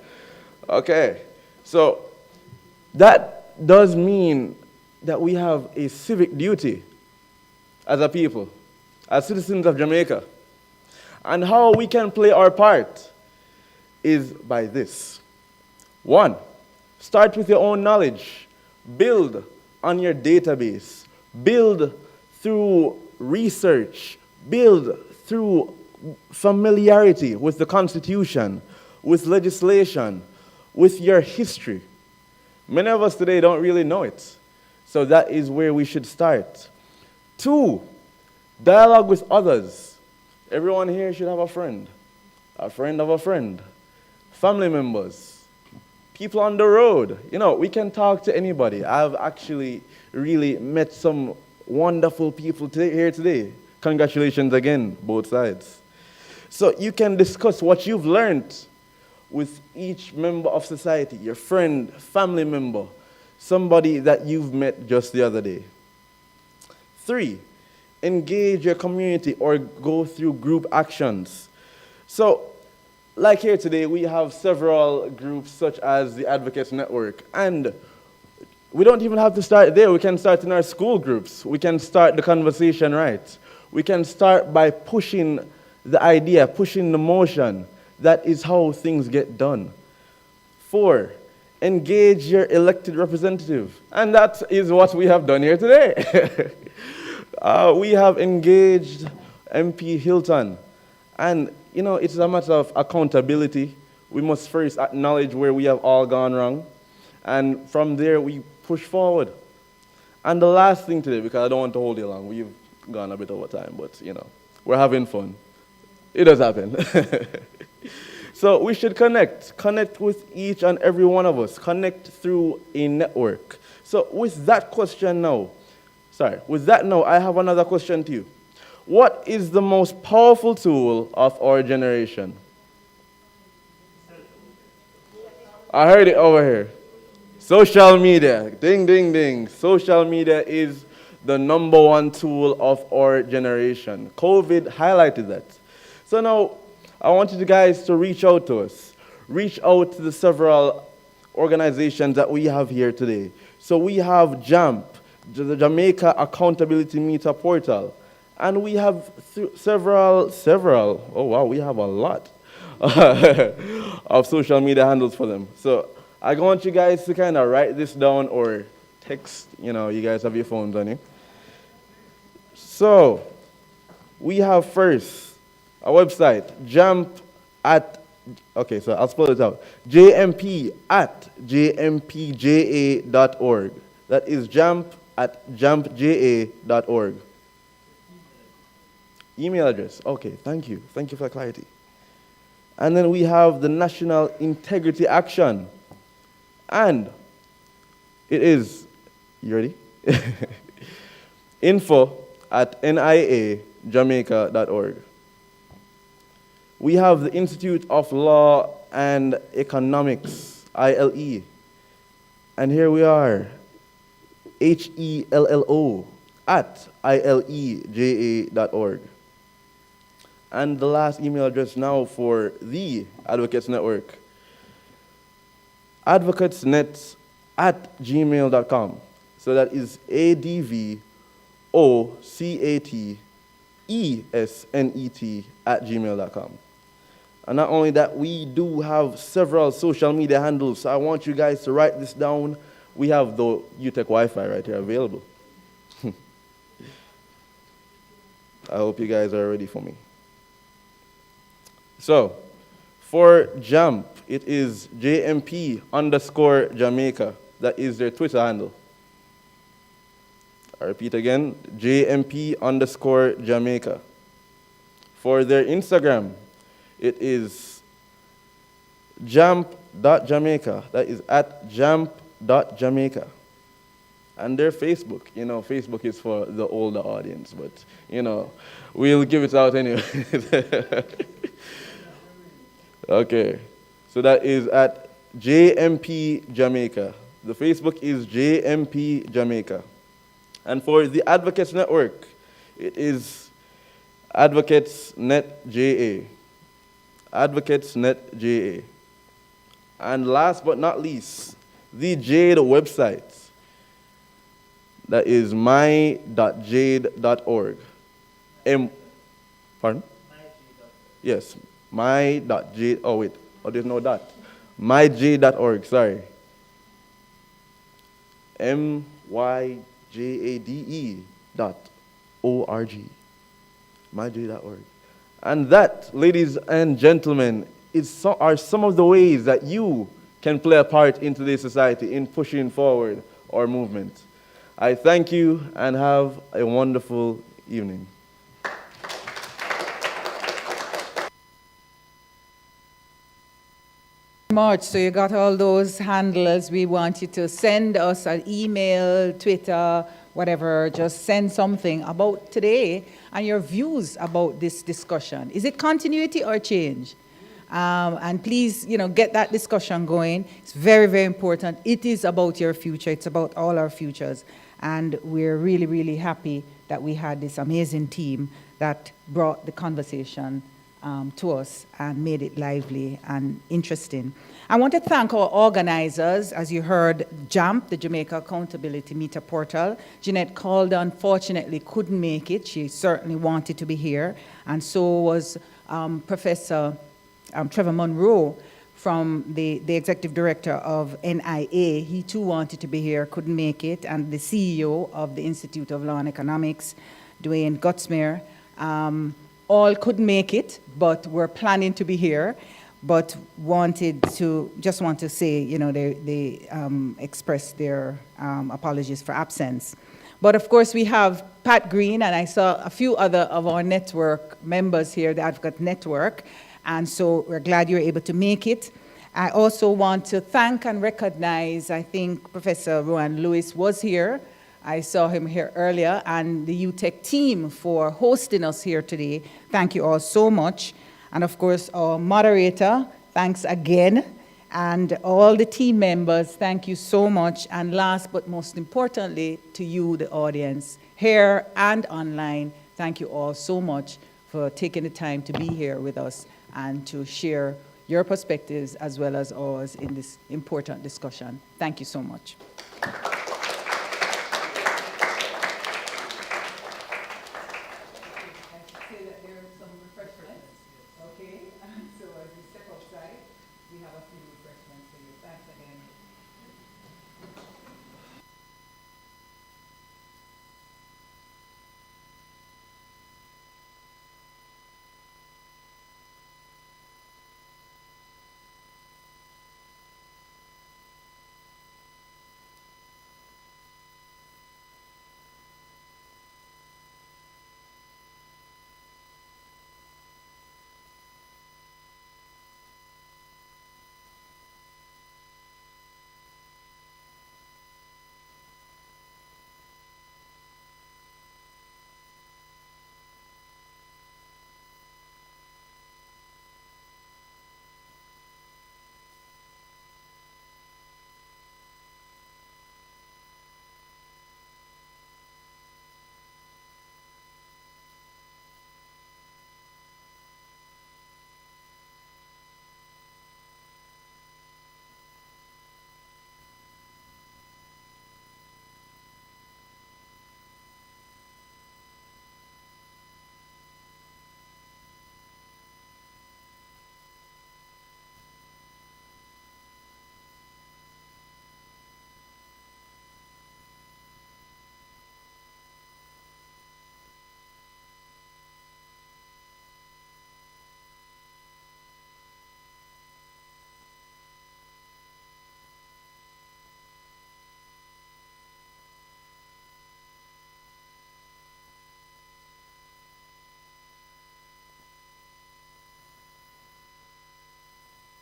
Okay, so that does mean that we have a civic duty as a people, as citizens of Jamaica. And how we can play our part is by this. 1, start with your own knowledge. Build on your database. Build through research. Build through familiarity with the Constitution, with legislation, with your history. Many of us today don't really know it. So that is where we should start. 2, dialogue with others. Everyone here should have a friend of a friend, family members, people on the road. You know, we can talk to anybody. I've actually really met some wonderful people here today. Congratulations again, both sides. So you can discuss what you've learned with each member of society, your friend, family member, somebody that you've met just the other day. 3, engage your community or go through group actions. So, like here today, we have several groups such as the Advocates Network, and we don't even have to start there. We can start in our school groups. We can start the conversation right. We can start by pushing the idea, pushing the motion. That is how things get done. 4, engage your elected representative. And that is what we have done here today. We have engaged MP Hilton. And, you know, it's a matter of accountability. We must first acknowledge where we have all gone wrong. And from there, we push forward. And the last thing today, because I don't want to hold you long, we've gone a bit over time, but, you know, we're having fun. It does happen. So we should connect with each and every one of us, connect through a network. So with that now, I have another question to you. What is the most powerful tool of our generation? I heard it over here. Social media. Ding, ding, ding. Social media is the #1 tool of our generation. COVID highlighted that. So now, I want you guys to reach out to us. Reach out to the several organizations that we have here today. So we have JAMP, the Jamaica Accountability Meter Portal. And we have several, oh wow, we have a lot of social media handles for them. So I want you guys to kind of write this down or text, you know, you guys have your phones on you. So we have first a website, okay, so I'll spell it out. jmp@jmpja.org. That is jamp@jampja.org. Email address. Okay, thank you. Thank you for the clarity. And then we have the National Integrity Action. And it is, you ready? info@niajamaica.org. We have the Institute of Law and Economics, ILE. And here we are, HELLO@ileja.org. And the last email address now for the Advocates Network, advocatesnet@gmail.com. So that is @gmail.com. And not only that, we do have several social media handles. So I want you guys to write this down. We have the UTech Wi-Fi right here available. I hope you guys are ready for me. So, for JAMP, it is JMP_Jamaica. That is their Twitter handle. I repeat again, JMP_Jamaica. For their Instagram, it is jamp.jamaica. That is @jamp.jamaica. And their Facebook, Facebook is for the older audience, but, we'll give it out anyway. Okay, so that is @JMP Jamaica. The Facebook is JMP Jamaica. And for the Advocates Network, it is Advocatesnet JA. Advocatesnet JA. And last but not least, the Jade website. That is my.jade.org. Pardon? Yes, my.jade. Oh, wait. Oh, there's no dot. myjade.org, sorry. myjade.org. myjade.org. And that, ladies and gentlemen, are some of the ways that you can play a part in today's society in pushing forward our movement. I thank you and have a wonderful evening. Much. So you got all those handles. We want you to send us an email, Twitter, whatever. Just send something about today and your views about this discussion. Is it continuity or change? And please, get that discussion going. It's very, very important. It is about your future. It's about all our futures. And we're really, really happy that we had this amazing team that brought the conversation to us and made it lively and interesting. I want to thank our organizers. As you heard, JAMP, the Jamaica Accountability Meter Portal. Jeanette Calder unfortunately couldn't make it. She certainly wanted to be here. And so was Professor Trevor Monroe from the executive director of NIA. He too wanted to be here, couldn't make it. And the CEO of the Institute of Law and Economics, Dwayne Gutzmeyer, all couldn't make it, but were planning to be here, but just want to say, they expressed their apologies for absence. But of course, we have Pat Green, and I saw a few other of our network members here, the Advocate Network, and so we're glad you're able to make it. I also want to thank and recognize, I think Professor Rowan Lewis was here. I saw him here earlier, and the UTech team for hosting us here today. Thank you all so much. And of course, our moderator, thanks again. And all the team members, thank you so much. And last but most importantly, to you, the audience, here and online, thank you all so much for taking the time to be here with us and to share your perspectives as well as ours in this important discussion. Thank you so much.